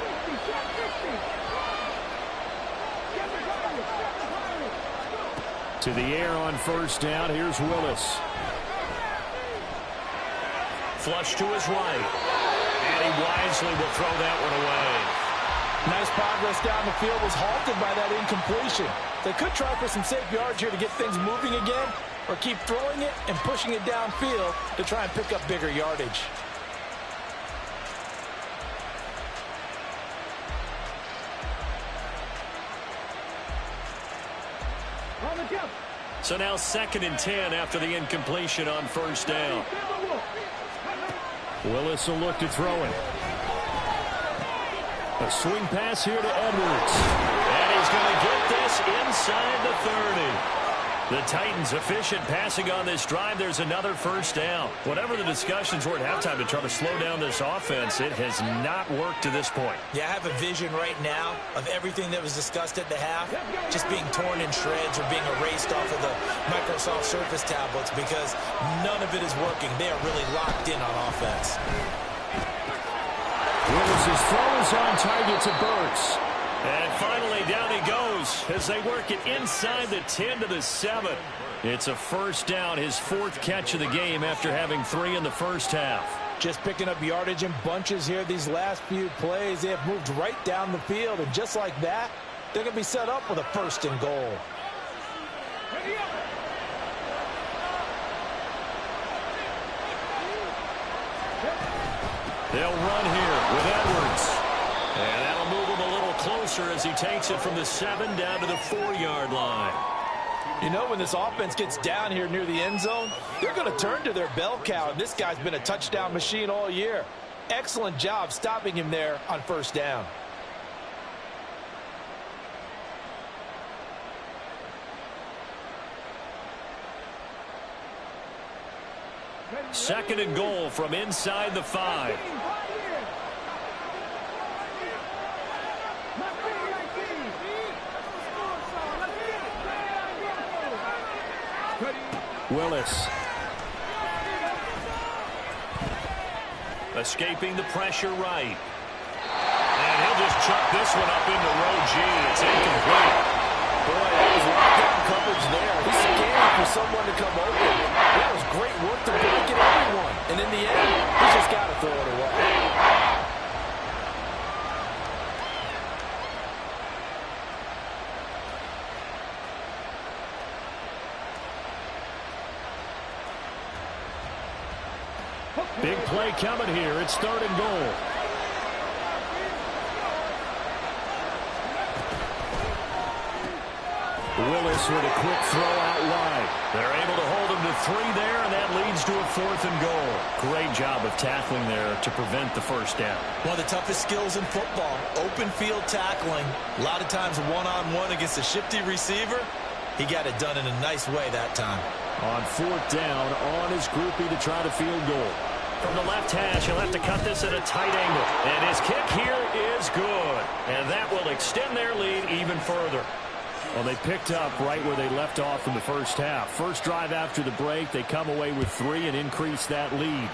To the air on first down. Here's Willis. Flush to his right. And he wisely will throw that one away. Nice progress down the field, was halted by that incompletion. They could try for some safe yards here to get things moving again, or keep throwing it and pushing it downfield to try and pick up bigger yardage. So now 2nd and 10 after the incompletion on first down. Willis will look to throw it. A swing pass here to Edwards. And he's going to get this inside the 30. The Titans efficient passing on this drive. There's another first down. Whatever the discussions were at halftime to try to slow down this offense, it has not worked to this point. Yeah, I have a vision right now of everything that was discussed at the half just being torn in shreds or being erased off of the Microsoft Surface tablets because none of it is working. They are really locked in on offense. Willis's throw is on target to Burks. And finally, down he goes as they work it inside the 10 to the 7. It's a first down, his 4th catch of the game after having 3 in the first half. Just picking up yardage in bunches here these last few plays. They have moved right down the field, and just like that, they're going to be set up with a 1st and goal. They'll run here with Edwards. And that'll move him a little closer as he takes it from the 7 down to the 4-yard line. You know, when this offense gets down here near the end zone, they're going to turn to their bell cow. And this guy's been a touchdown machine all year. Excellent job stopping him there on first down. Second and goal from inside the 5. Willis. Escaping the pressure right. And he'll just chuck this one up into row G. It's incomplete. Boy, that was locked up coverage there. He's scared for someone to come open. That was great work to blanket everyone. And in the end, he's just got to throw it away. Big play coming here. It's 3rd and goal. Willis with a quick throw out wide. They're able to hold him to 3 there, and that leads to a 4th and goal. Great job of tackling there to prevent the first down. One of the toughest skills in football, open field tackling. A lot of times one-on-one against a shifty receiver. He got it done in a nice way that time. On 4th down, on his groupie to try to field goal. From the left hash, he'll have to cut this at a tight angle. And his kick here is good. And that will extend their lead even further. Well, they picked up right where they left off in the first half. First drive after the break, they come away with 3 and increase that lead.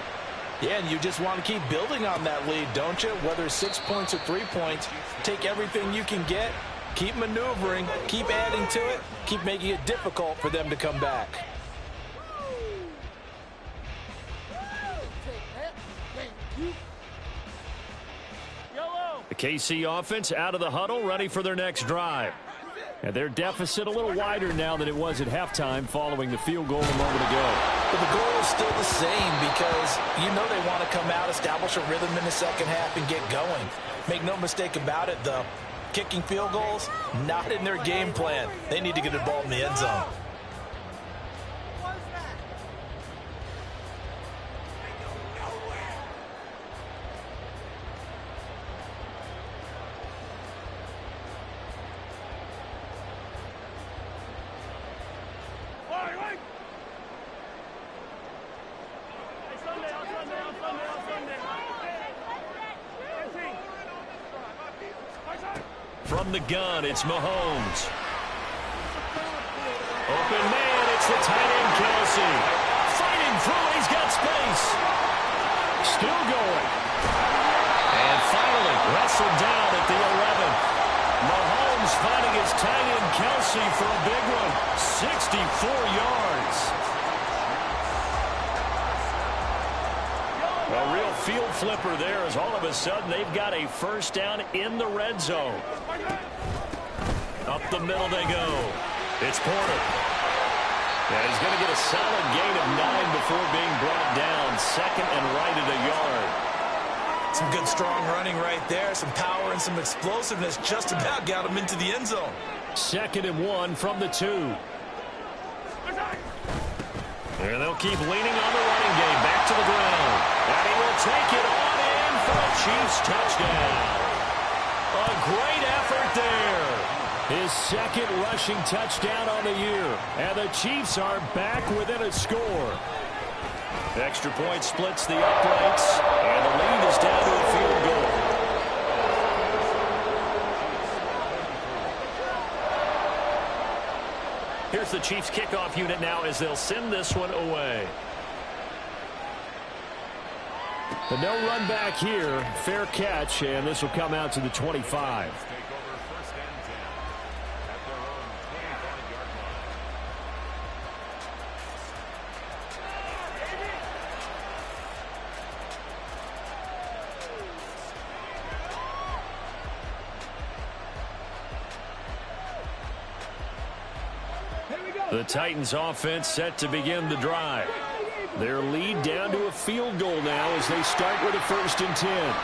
Yeah, and you just want to keep building on that lead, don't you? Whether it's 6 points or 3 points, take everything you can get, keep maneuvering, keep adding to it, keep making it difficult for them to come back. The KC offense out of the huddle, ready for their next drive. And their deficit a little wider now than it was at halftime following the field goal a moment ago. But the goal is still the same because you know they want to come out, establish a rhythm in the second half, and get going. Make no mistake about it, though. Kicking field goals, not in their game plan. They need to get the ball in the end zone. From the gun, it's Mahomes. Open man, it's the tight end, Kelsey. Fighting through, he's got space. Still going. And finally, wrestled down at the 11. Mahomes finding his tight end, Kelsey, for a big one. 64 yards. A real field flipper there as all of a sudden they've got a first down in the red zone. Up the middle they go. It's Porter. And he's going to get a solid gain of 9 before being brought down. Second and right at a yard. Some good strong running right there. Some power and some explosiveness just about got him into the end zone. 2nd and 1 from the 2. And they'll keep leaning on the running game. Back to the ground. And he will take it on in for a Chiefs touchdown. A great effort there. His 2nd rushing touchdown on the year. And the Chiefs are back within a score. Extra point splits the uprights. And the lead is down to a field goal. Here's the Chiefs kickoff unit now as they'll send this one away. But no run back here. Fair catch, and this will come out to the 25. The Titans offense set to begin the drive. Their lead down to a field goal now as they start with a 1st and 10.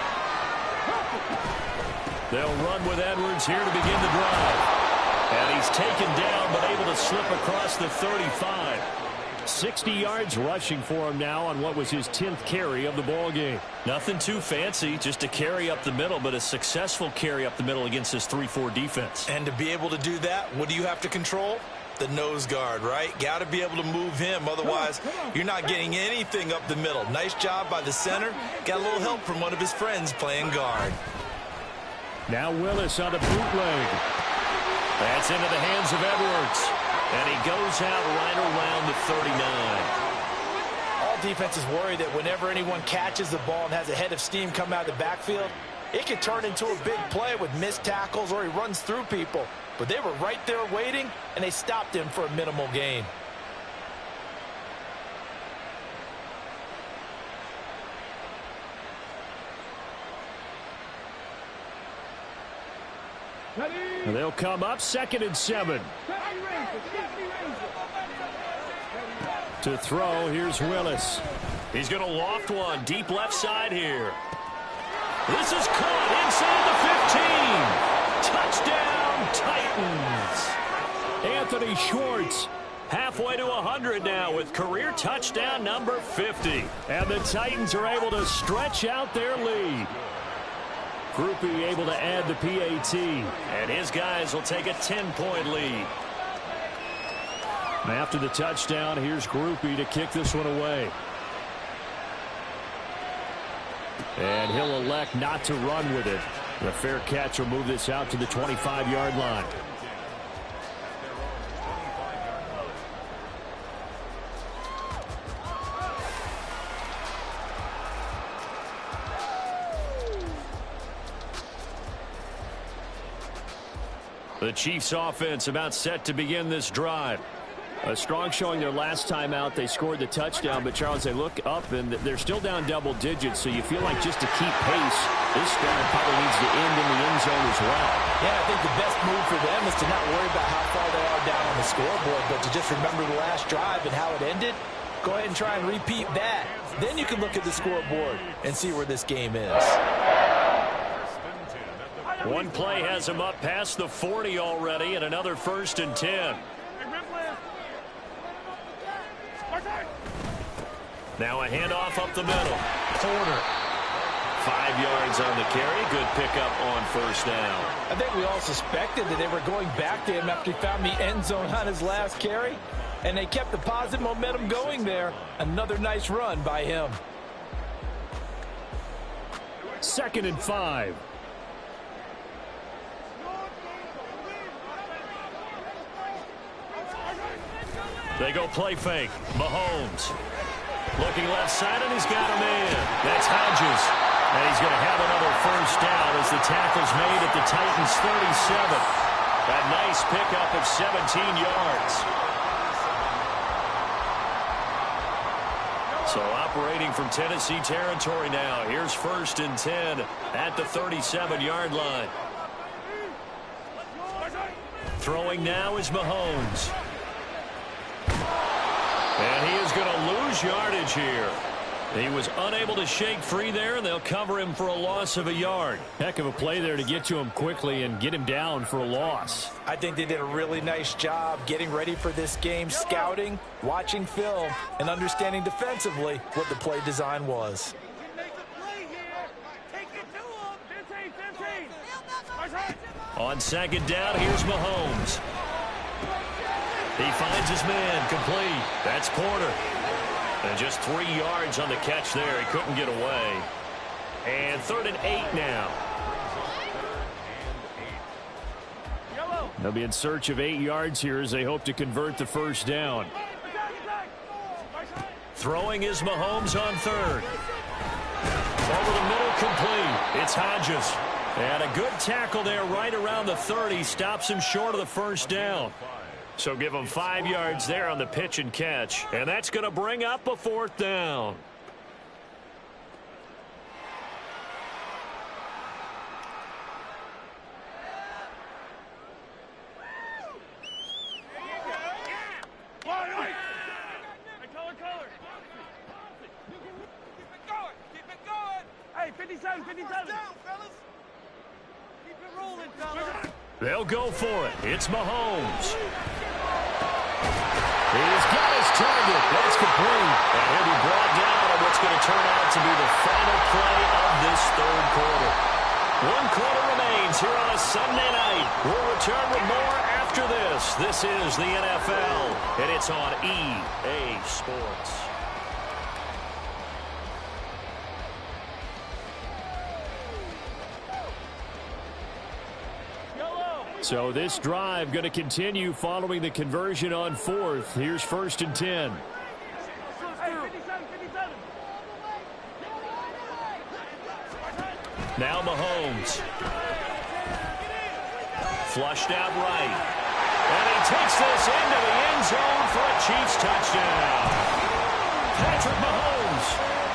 They'll run with Edwards here to begin the drive. And he's taken down but able to slip across the 35. 60 yards rushing for him now on what was his 10th carry of the ballgame. Nothing too fancy, just a carry up the middle, but a successful carry up the middle against this 3-4 defense. And to be able to do that, what do you have to control? The nose guard, right? Got to be able to move him. Otherwise, you're not getting anything up the middle. Nice job by the center. Got a little help from one of his friends playing guard. Now Willis on a bootleg. That's into the hands of Edwards. And he goes out right around the 39. All defenses worry that whenever anyone catches the ball and has a head of steam come out of the backfield, it can turn into a big play with missed tackles or he runs through people. But they were right there waiting, and they stopped him for a minimal gain. And they'll come up 2nd and 7. To throw, here's Willis. He's going to loft one deep left side here. This is caught inside the 15. Touchdown, Titans. Anthony Schwartz halfway to 100 now with career touchdown number 50. And the Titans are able to stretch out their lead. Groupie able to add the PAT. And his guys will take a 10-point lead. After the touchdown, here's Groupie to kick this one away. And he'll elect not to run with it. The fair catch will move this out to the 25-yard line. The Chiefs offense about set to begin this drive. A strong showing their last time out. They scored the touchdown, but Charles, they look up and they're still down double digits, so you feel like just to keep pace, this drive probably needs to end in the end zone as well. Yeah, I think the best move for them is to not worry about how far they are down on the scoreboard, but to just remember the last drive and how it ended. Go ahead and try and repeat that. Then you can look at the scoreboard and see where this game is. One play has him up past the 40 already, and another 1st and 10. Now a handoff up the middle. Porter. 5 yards on the carry. Good pickup on 1st down. I think we all suspected that they were going back to him after he found the end zone on his last carry. And they kept the positive momentum going there. Another nice run by him. 2nd and 5. They go play fake. Mahomes. Looking left side, and he's got a man. That's Hodges. And he's going to have another 1st down as the tackle's made at the Titans' 37. A nice pickup of 17 yards. So operating from Tennessee territory now. Here's 1st and 10 at the 37-yard line. Throwing now is Mahomes. And he is going to lose yardage here. He was unable to shake free there, and they'll cover him for a loss of a yard. Heck of a play there to get to him quickly and get him down for a loss. I think they did a really nice job getting ready for this game, scouting, watching film, and understanding defensively what the play design was. On 2nd down, here's Mahomes. He finds his man, complete. That's Porter. And just 3 yards on the catch there. He couldn't get away. And 3rd and 8 now. They'll be in search of 8 yards here as they hope to convert the 1st down. Throwing is Mahomes on 3rd. Over the middle, complete. It's Hodges. And a good tackle there right around the 30. Stops him short of the 1st down. So give him 5 yards there on the pitch and catch. And that's going to bring up a 4th down. Hey, 57, 57. Down, fellas. Keep it rolling, fellas. They'll go for it. It's Mahomes. He's got his target. That's complete. And he'll be brought down on what's going to turn out to be the final play of this 3rd quarter. 1 quarter remains here on a Sunday night. We'll return with more after this. This is the NFL, and it's on EA Sports. So this drive going to continue following the conversion on 4th. Here's 1st and 10. Now Mahomes. Flushed out right. And he takes this into the end zone for a Chiefs touchdown. Patrick Mahomes.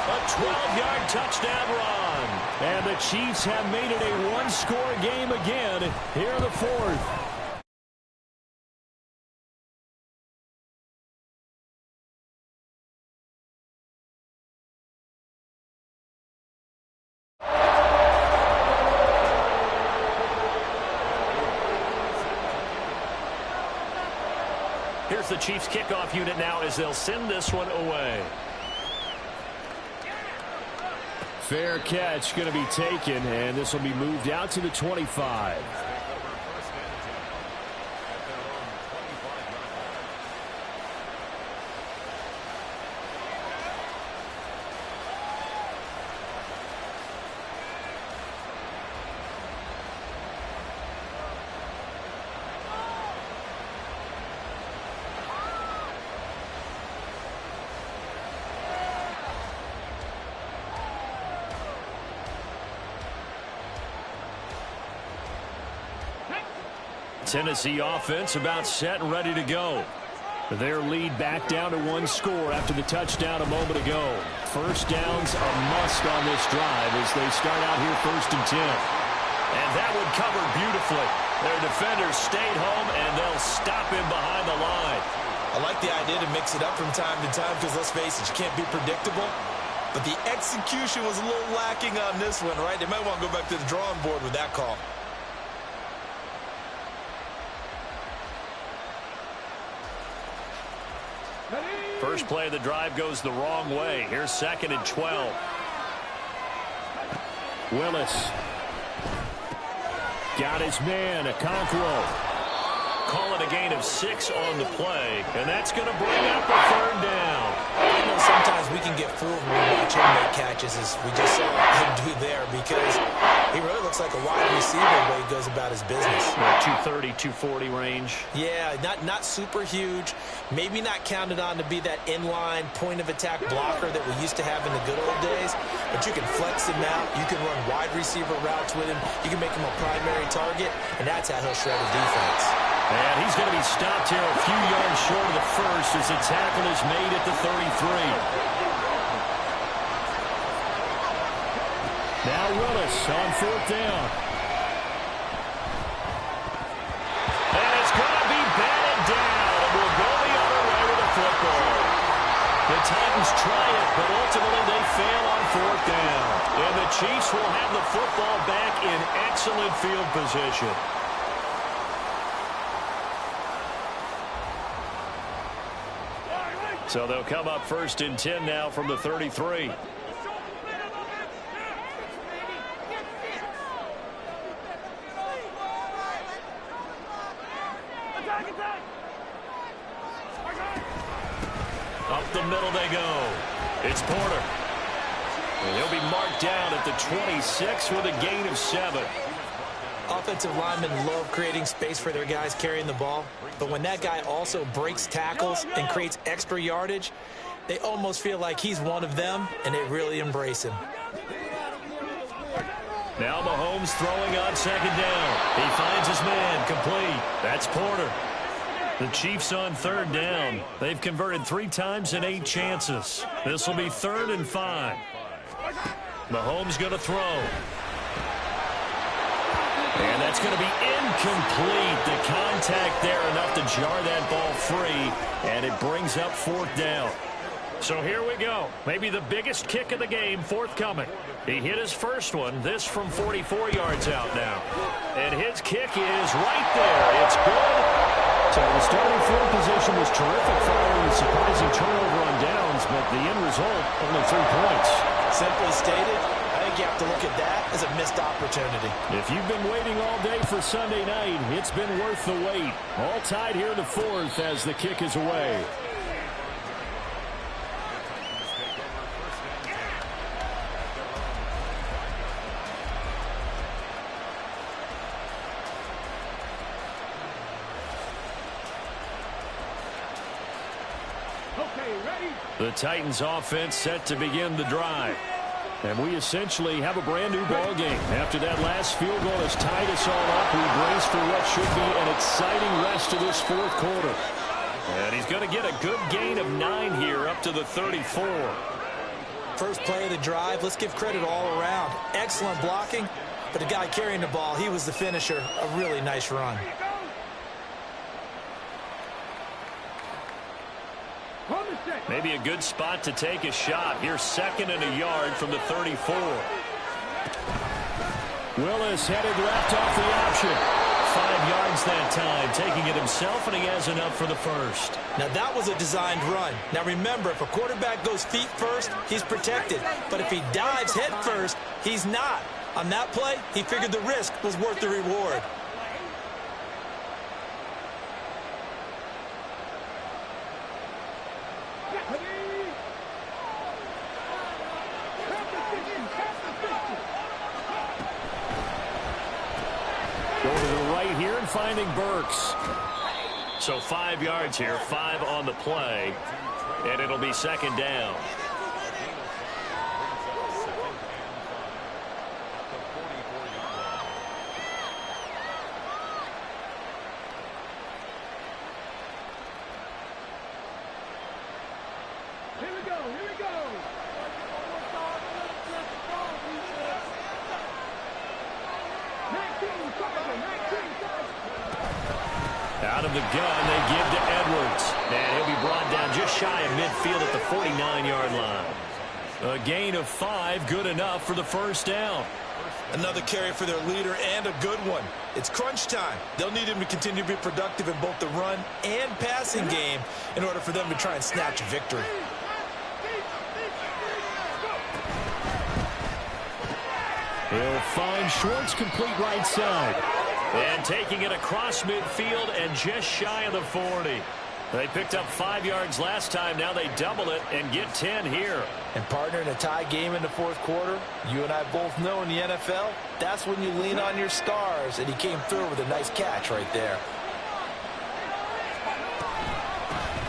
A 12-yard touchdown run. And the Chiefs have made it a one-score game again here in the 4th. Here's the Chiefs kickoff unit now as they'll send this one away. Fair catch going to be taken, and this will be moved out to the 25. Tennessee offense about set and ready to go. Their lead back down to 1 score after the touchdown a moment ago. First down's a must on this drive as they start out here 1st and 10. And that one covered beautifully. Their defenders stayed home, and they'll stop him behind the line. I like the idea to mix it up from time to time because, let's face it, you can't be predictable. But the execution was a little lacking on this one, right? They might want to go back to the drawing board with that call. First play of the drive goes the wrong way. Here's 2nd and 12. Willis. Got his man, Okonkwo. Call it a gain of 6 on the play, and that's going to bring up a 3rd down. I know sometimes we can get fooled when we watch him make catches, as we just saw him do there, because he really looks like a wide receiver the way he goes about his business. 230, 240 range. Yeah, not super huge. Maybe not counted on to be that inline point-of-attack blocker that we used to have in the good old days, but you can flex him out. You can run wide receiver routes with him. You can make him a primary target, and that's how he'll shred a defense. And he's going to be stopped here a few yards short of the first as the tackle is made at the 33. Now Willis on 4th down. And it's going to be batted down, and we'll go the other way with the football. The Titans try it, but ultimately they fail on 4th down. And the Chiefs will have the football back in excellent field position. So they'll come up 1st and 10 now from the 33. Up the middle they go. It's Porter. And he'll be marked down at the 26 with a gain of 7. Offensive linemen love creating space for their guys carrying the ball, but when that guy also breaks tackles and creates extra yardage, they almost feel like he's one of them, and they really embrace him. Now Mahomes throwing on 2nd down. He finds his man complete. That's Porter. The Chiefs on 3rd down. They've converted 3 times in 8 chances. This will be 3rd and 5. Mahomes going to throw. And that's going to be incomplete. The contact there enough to jar that ball free, and it brings up 4th down. So here we go. Maybe the biggest kick of the game forthcoming. He hit his first one, this from 44 yards out now. And his kick is right there. It's good. So the starting field position was terrific following the surprising turnover on downs, but the end result, only 3 points. Simply stated, I think you have to look at that as a missed opportunity. If you've been waiting all day for Sunday night, it's been worth the wait. All tied here in the 4th as the kick is away. The Titans offense set to begin the drive. And we essentially have a brand new ball game. After that last field goal has tied us all up, we brace for what should be an exciting rest of this 4th quarter. And he's going to get a good gain of 9 here up to the 34. First play of the drive, let's give credit all around. Excellent blocking, but the guy carrying the ball, he was the finisher. A really nice run. Maybe a good spot to take a shot. Here's 2nd and a yard from the 34. Willis headed left off the option. 5 yards that time, taking it himself, and he has enough for the first. Now that was a designed run. Now remember, if a quarterback goes feet first, he's protected. But if he dives head first, he's not. On that play, he figured the risk was worth the reward. Finding Burks. So 5 yards here, 5 on the play, and it'll be 2nd down. Out of the gun, they give to Edwards. And he'll be brought down just shy of midfield at the 49-yard line. A gain of 5, good enough for the first down. Another carry for their leader and a good one. It's crunch time. They'll need him to continue to be productive in both the run and passing game in order for them to try and snatch a victory. He'll find Schwartz complete right side. And taking it across midfield and just shy of the 40. They picked up 5 yards last time. Now they double it and get 10 here. And partner, in a tie game in the fourth quarter, you and I both know in the NFL, that's when you lean on your stars. And he came through with a nice catch right there.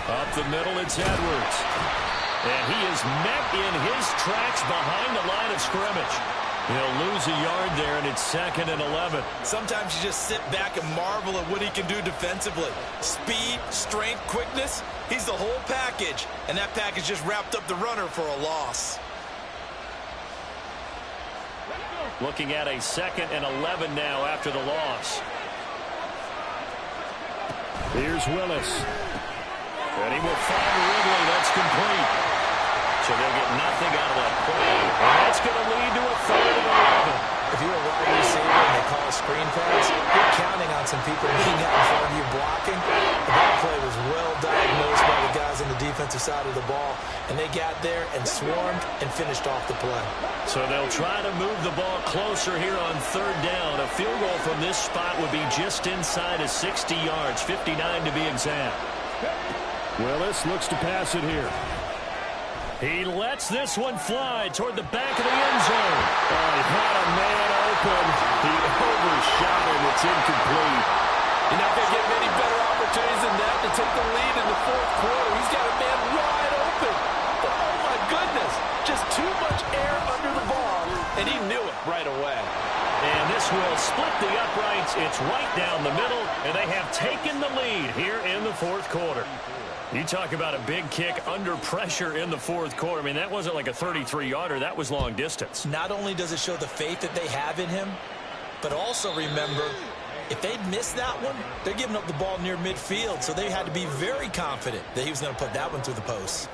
Up the middle, it's Edwards. And he is met in his tracks behind the line of scrimmage. He'll lose a yard there, and it's 2nd and 11. Sometimes you just sit back and marvel at what he can do defensively. Speed, strength, quickness, he's the whole package. And that package just wrapped up the runner for a loss. Looking at a 2nd and 11 now after the loss. Here's Willis. And he will find Ridley. That's complete. So they'll get nothing out of that play. And that's going to lead to a 3rd and 11. If you're a wide receiver and they call a screen pass, you're counting on some people being out in front of you blocking. But that play was well diagnosed by the guys on the defensive side of the ball. And they got there and swarmed and finished off the play. So they'll try to move the ball closer here on 3rd down. A field goal from this spot would be just inside of 60 yards, 59 to be exact. Willis looks to pass it here. He lets this one fly toward the back of the end zone. Oh, he had a man open. He overshot him. It's incomplete. You're not going to get many better opportunities than that to take the lead in the fourth quarter. He's got a man wide open. But oh, my goodness, just too much air under the ball, and he knew it right away. And this will split the uprights. It's right down the middle, and they have taken the lead here in the fourth quarter. You talk about a big kick under pressure in the fourth quarter. I mean, that wasn't like a 33-yarder. That was long distance. Not only does it show the faith that they have in him, but also remember, if they'd missed that one, they're giving up the ball near midfield, so they had to be very confident that he was going to put that one through the post.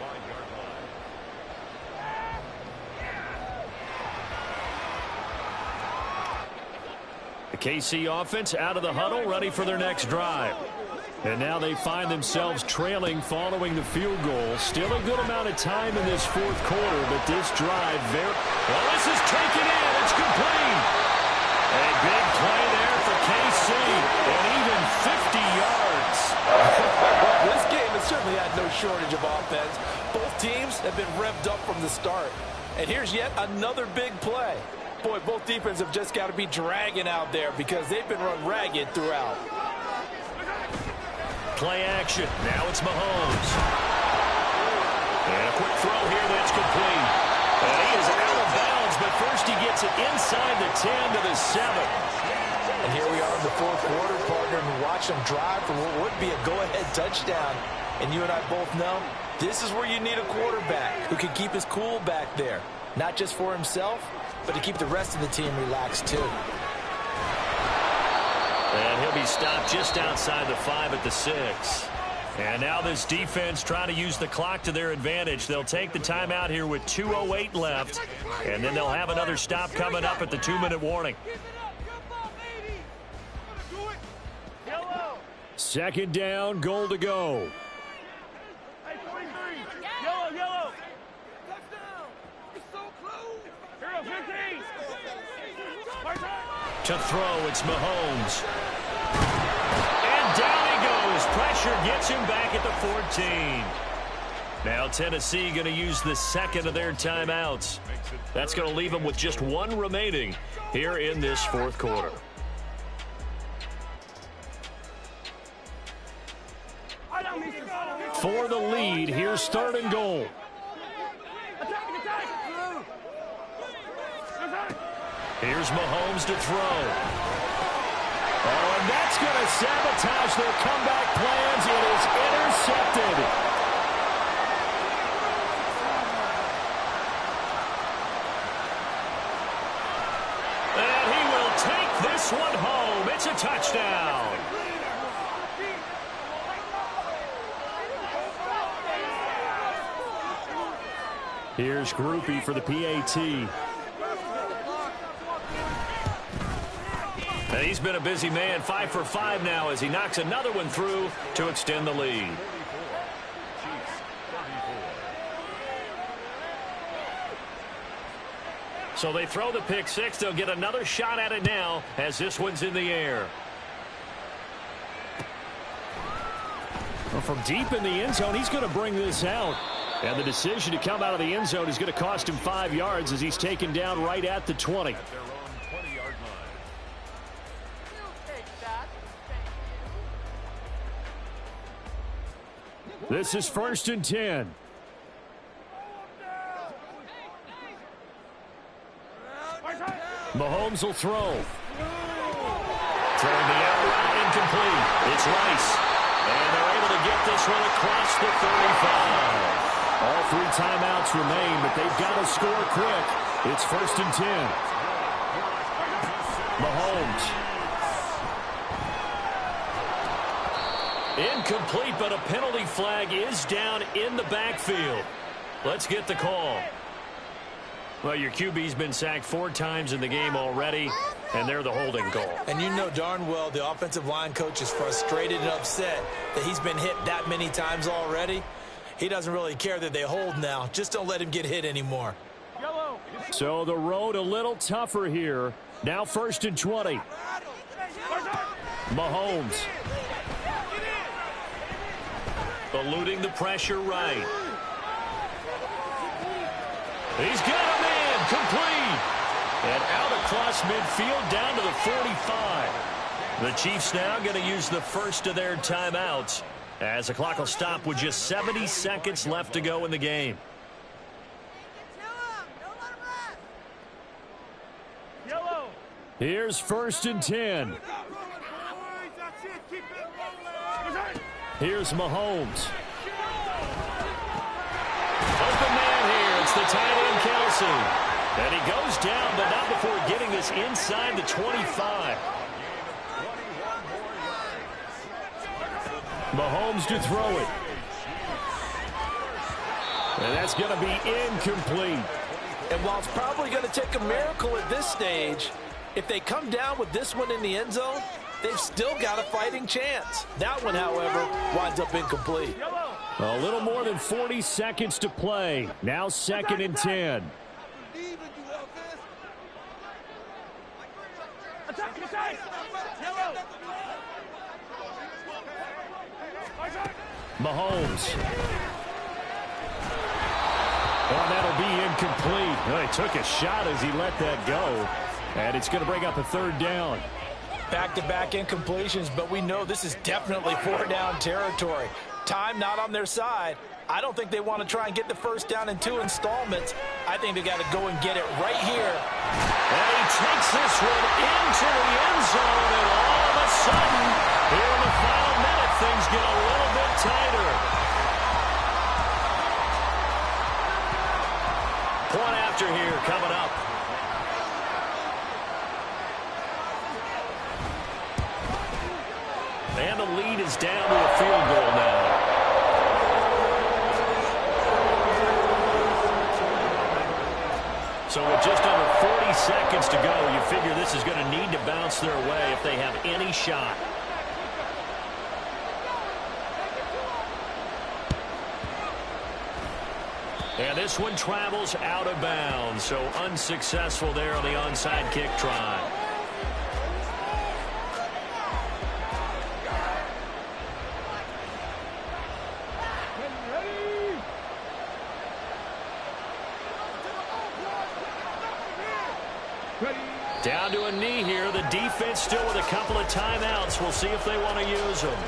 The KC offense out of the huddle, ready for their next drive. And now they find themselves trailing following the field goal. Still a good amount of time in this fourth quarter, but this drive well, this is taken in. It's complete. A big play there for KC, and even 50 yards. This game has certainly had no shortage of offense. Both teams have been revved up from the start. And here's yet another big play. Boy, both defenses have just got to be dragging out there because they've been run ragged throughout. Play action. Now it's Mahomes. And a quick throw here that's complete. And he is out of bounds, but first he gets it inside the 10 to the 7. And here we are in the fourth quarter, partner, and watch them drive for what would be a go-ahead touchdown. And you and I both know this is where you need a quarterback who can keep his cool back there. Not just for himself, but to keep the rest of the team relaxed too. And he'll be stopped just outside the 5 at the 6. And now this defense trying to use the clock to their advantage. They'll take the timeout here with 2:08 left. And then they'll have another stop coming up at the 2-minute warning. 2nd down, goal to go. Hey, 43. Yellow. Touchdown. It's so close. Hero 15. To throw, it's Mahomes. And down he goes. Pressure gets him back at the 14. Now Tennessee going to use the 2nd of their timeouts. That's going to leave them with just 1 remaining here in this fourth quarter. For the lead, here's 3rd and goal. Here's Mahomes to throw. Oh, and that's going to sabotage their comeback plans. It is intercepted. And he will take this one home. It's a touchdown. Here's Groupie for the PAT. And he's been a busy man, 5 for 5 now as he knocks another one through to extend the lead. So they throw the pick six. They'll get another shot at it now as this one's in the air. Well, from deep in the end zone, he's going to bring this out. And the decision to come out of the end zone is going to cost him 5 yards as he's taken down right at the 20. At their own 20-yard line. This is 1st and 10. Mahomes will throw. Throwing the out route, incomplete. It's Rice. And they're able to get this one across the 35. All 3 timeouts remain, but they've got to score quick. It's 1st and 10. Mahomes. Incomplete, but a penalty flag is down in the backfield. Let's get the call. Well, your QB's been sacked 4 times in the game already, and they're the holding call. And you know darn well the offensive line coach is frustrated and upset that he's been hit that many times already. He doesn't really care that they hold now. Just don't let him get hit anymore. So the road a little tougher here. Now 1st and 20. Mahomes. Eluding the pressure right. He's got a man, complete. And out across midfield down to the 45. The Chiefs now going to use the first of their timeouts as the clock will stop with just 70 seconds left to go in the game. Here's 1st and 10. Here's Mahomes. Open man here. It's the tight end, Kelsey. And he goes down, but not before getting this inside the 25. Mahomes to throw it. And that's going to be incomplete. And while it's probably going to take a miracle at this stage, if they come down with this one in the end zone, they've still got a fighting chance. That one, however, winds up incomplete. A little more than 40 seconds to play. Now 2nd and 10. Mahomes. And that'll be incomplete. Well, he took a shot as he let that go. And it's going to bring up a 3rd down. Back-to-back incompletions, but we know this is definitely 4-down territory. Time not on their side. I don't think they want to try and get the 1st down in 2 installments. I think they got to go and get it right here. And he takes this one into the end zone, and all of a sudden, here in the final minute, things get a little bit tighter. Point after here coming up. And the lead is down to a field goal now. So with just under 40 seconds to go, you figure this is going to need to bounce their way if they have any shot. And this one travels out of bounds, so unsuccessful there on the onside kick try. Down to a knee here. The defense still with a couple of timeouts. We'll see if they want to use them.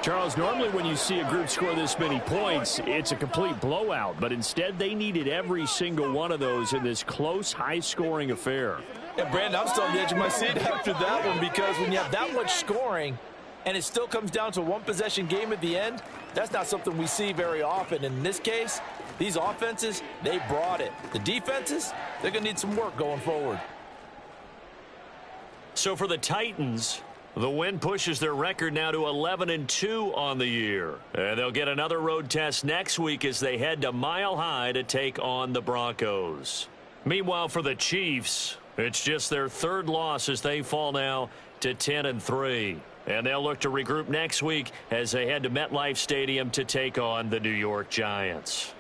Charles, normally when you see a group score this many points, it's a complete blowout. But instead, they needed every single one of those in this close, high-scoring affair. And, Brandon, I'm still on the edge of my seat after that one because when you have that much scoring, and it still comes down to a one-possession game at the end, that's not something we see very often. In this case, these offenses, they brought it. The defenses, they're going to need some work going forward. So for the Titans, the win pushes their record now to 11-2 on the year. And they'll get another road test next week as they head to Mile High to take on the Broncos. Meanwhile, for the Chiefs, it's just their third loss as they fall now to 10-3. And they'll look to regroup next week as they head to MetLife Stadium to take on the New York Giants.